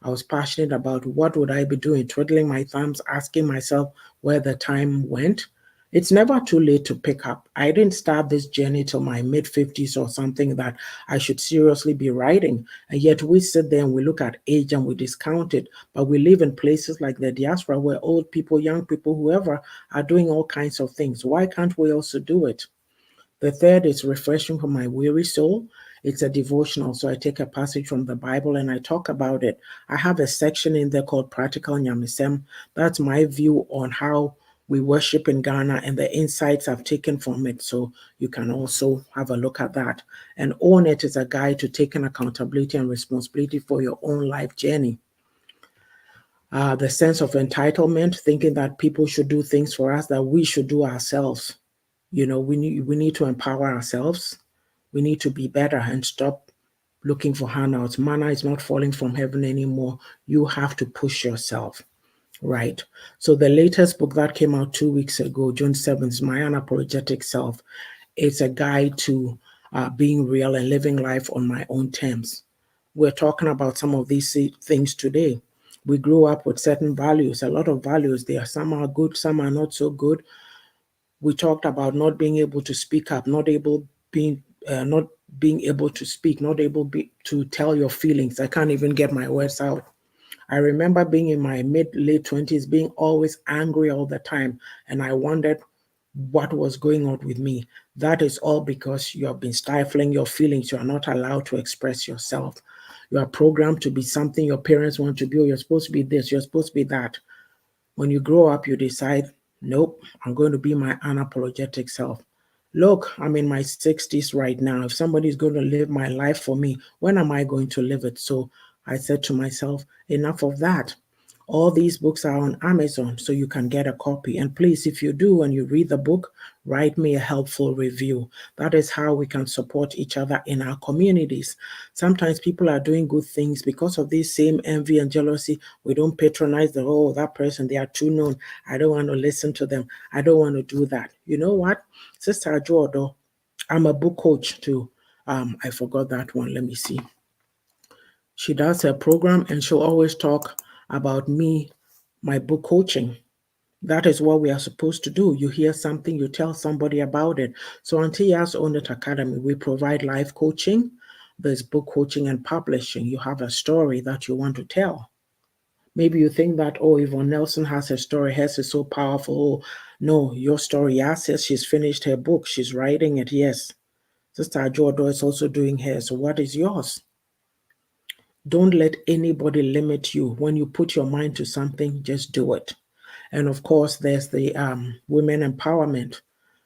[SPEAKER 1] I was passionate about, what would I be doing? Twiddling my thumbs, asking myself where the time went. It's never too late to pick up. I didn't start this journey till my mid 50s or something that I should seriously be writing. And yet we sit there and we look at age and we discount it. But we live in places like the diaspora where old people, young people, whoever are doing all kinds of things. Why can't we also do it? The third is refreshing for my weary soul. It's a devotional. So I take a passage from the Bible and I talk about it. I have a section in there called Practical Nyamisem. That's my view on how we worship in Ghana and the insights I've taken from it. So you can also have a look at that. And Own It is a guide to taking accountability and responsibility for your own life journey. The sense of entitlement, thinking that people should do things for us that we should do ourselves. We need to empower ourselves. We need to be better and stop looking for handouts. Manna is not falling from heaven anymore. You have to push yourself, right? So the latest book that came out 2 weeks ago, June 7th, My Unapologetic Self. It's a guide to being real and living life on my own terms. We're talking about some of these things today. We grew up with certain values, a lot of values there. Some are good, some are not so good. We talked about not being able to speak up, not being able to speak, not able to tell your feelings. I can't even get my words out. I remember being in my late 20s, being always angry all the time, and I wondered what was going on with me. That is all because you have been stifling your feelings. You are not allowed to express yourself. You are programmed to be something your parents want to be. You're supposed to be this, you're supposed to be that. When you grow up, you decide, nope, I'm going to be my unapologetic self. Look, I'm in my 60s right now. If somebody's going to live my life for me, when am I going to live it? So I said to myself, enough of that. All these books are on Amazon, so you can get a copy. And please, if you do and you read the book, write me a helpful review. That is how we can support each other in our communities. Sometimes people are doing good things because of this same envy and jealousy. We don't patronize that person, they are too known. I don't want to listen to them. I don't want to do that. You know what? Sister Jodo, I'm a book coach too. I forgot that one. Let me see. She does her program and she'll always talk about me, my book coaching. That is what we are supposed to do. You hear something, you tell somebody about it. So Auntie Yaa'S Own It Academy, we provide life coaching, there's book coaching and publishing. You have a story that you want to tell. Maybe you think that, oh, Yvonne Nelson has a story, hers is so powerful. Oh, no, your story, Yaa'S says she's finished her book, she's writing it, yes. Sister Ajodo is also doing hers. So what is yours? Don't let anybody limit you. When you put your mind to something, just do it. And of course, there's the women empowerment.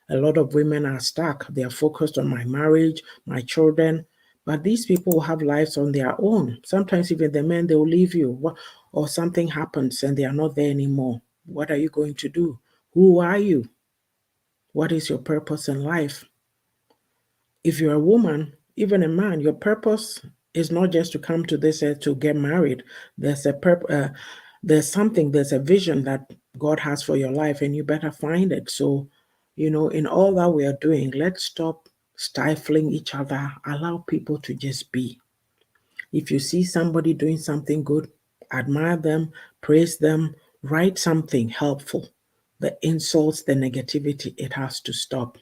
[SPEAKER 1] A lot of women are stuck. They are focused on my marriage, my children, but these people have lives on their own. Sometimes even the men, they will leave you, or something happens and they are not there anymore. What are you going to do? Who are you? What is your purpose in life? If you're a woman, even a man, your purpose is not just to come to this earth to get married. There's a there's a vision that God has for your life, and you better find it. So, in all that we are doing, let's stop stifling each other. Allow people to just be. If you see somebody doing something good, admire them, praise them, write something helpful. The insults, the negativity, it has to stop.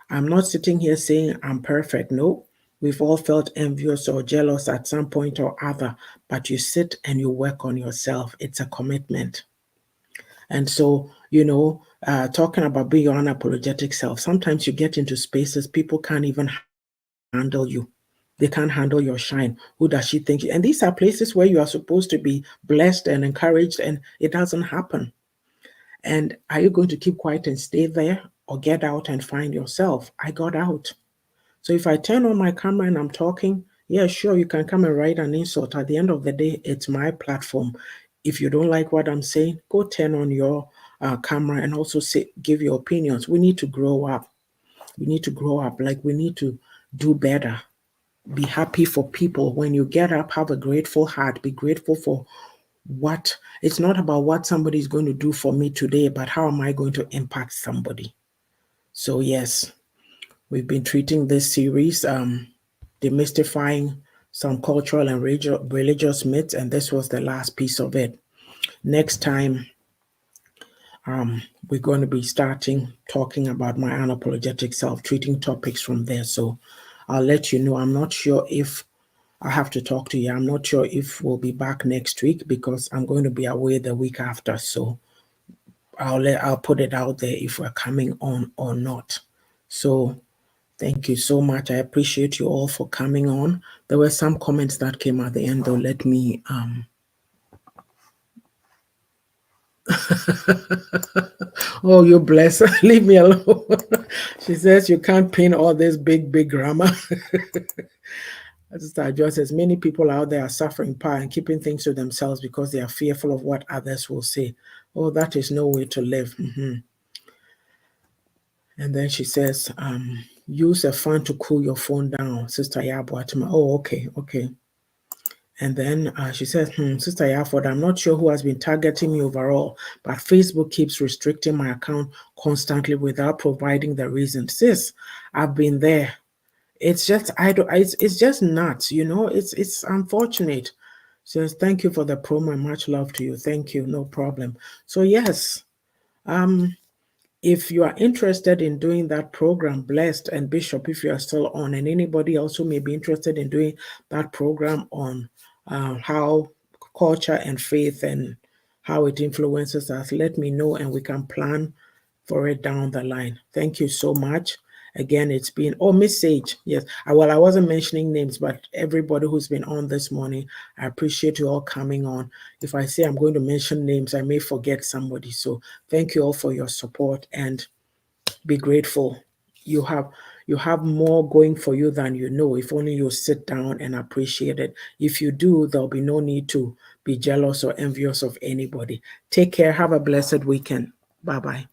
[SPEAKER 1] I'm not sitting here saying I'm perfect. No, we've all felt envious or jealous at some point or other, but you sit and you work on yourself. It's a commitment. And so, talking about being your unapologetic self, sometimes you get into spaces people can't even handle you. They can't handle your shine. Who does she think? And these are places where you are supposed to be blessed and encouraged, and it doesn't happen. And are you going to keep quiet and stay there or get out and find yourself? I got out. So if I turn on my camera and I'm talking, yeah, sure, you can come and write an insult. At the end of the day, it's my platform. If you don't like what I'm saying, go turn on your camera and also give your opinions. We need to grow up. We need to grow up. Like, we need to do better. Be happy for people. When you get up, have a grateful heart. Be grateful for what it's not about what somebody is going to do for me today, but how am I going to impact somebody? So yes, we've been treating this series, demystifying some cultural and religious myths, and this was the last piece of it. Next time, we're going to be talking about my unapologetic self, treating topics from there. So I'll let you know. I'm not sure if I have to talk to you. I'm not sure if we'll be back next week because I'm going to be away the week after. So I'll put it out there if we're coming on or not. So thank you so much. I appreciate you all for coming on. There were some comments that came at the end though. Let me Oh, you bless her. Leave me alone. She says you can't pin all this big grammar. Sister Joy says many people out there are suffering power and keeping things to themselves because they are fearful of what others will say. Oh, that is no way to live. And then she says, use a fan to cool your phone down, Sister Yabuatima. Oh, okay. And then she says, Sister Yaford, I'm not sure who has been targeting me overall, but Facebook keeps restricting my account constantly without providing the reason. Sis, I've been there. It's just it's just nuts, it's unfortunate. Says, thank you for the promo and much love to you. Thank you, no problem. So yes, if you are interested in doing that program, Blessed and Bishop, if you are still on, and anybody else who may be interested in doing that program on how culture and faith and how it influences us, let me know and we can plan for it down the line. Thank you so much. Again, it's been, Miss Sage, yes. I wasn't mentioning names, but everybody who's been on this morning, I appreciate you all coming on. If I say I'm going to mention names, I may forget somebody. So thank you all for your support and be grateful. You have more going for you than you know. If only you sit down and appreciate it. If you do, there'll be no need to be jealous or envious of anybody. Take care. Have a blessed weekend. Bye-bye.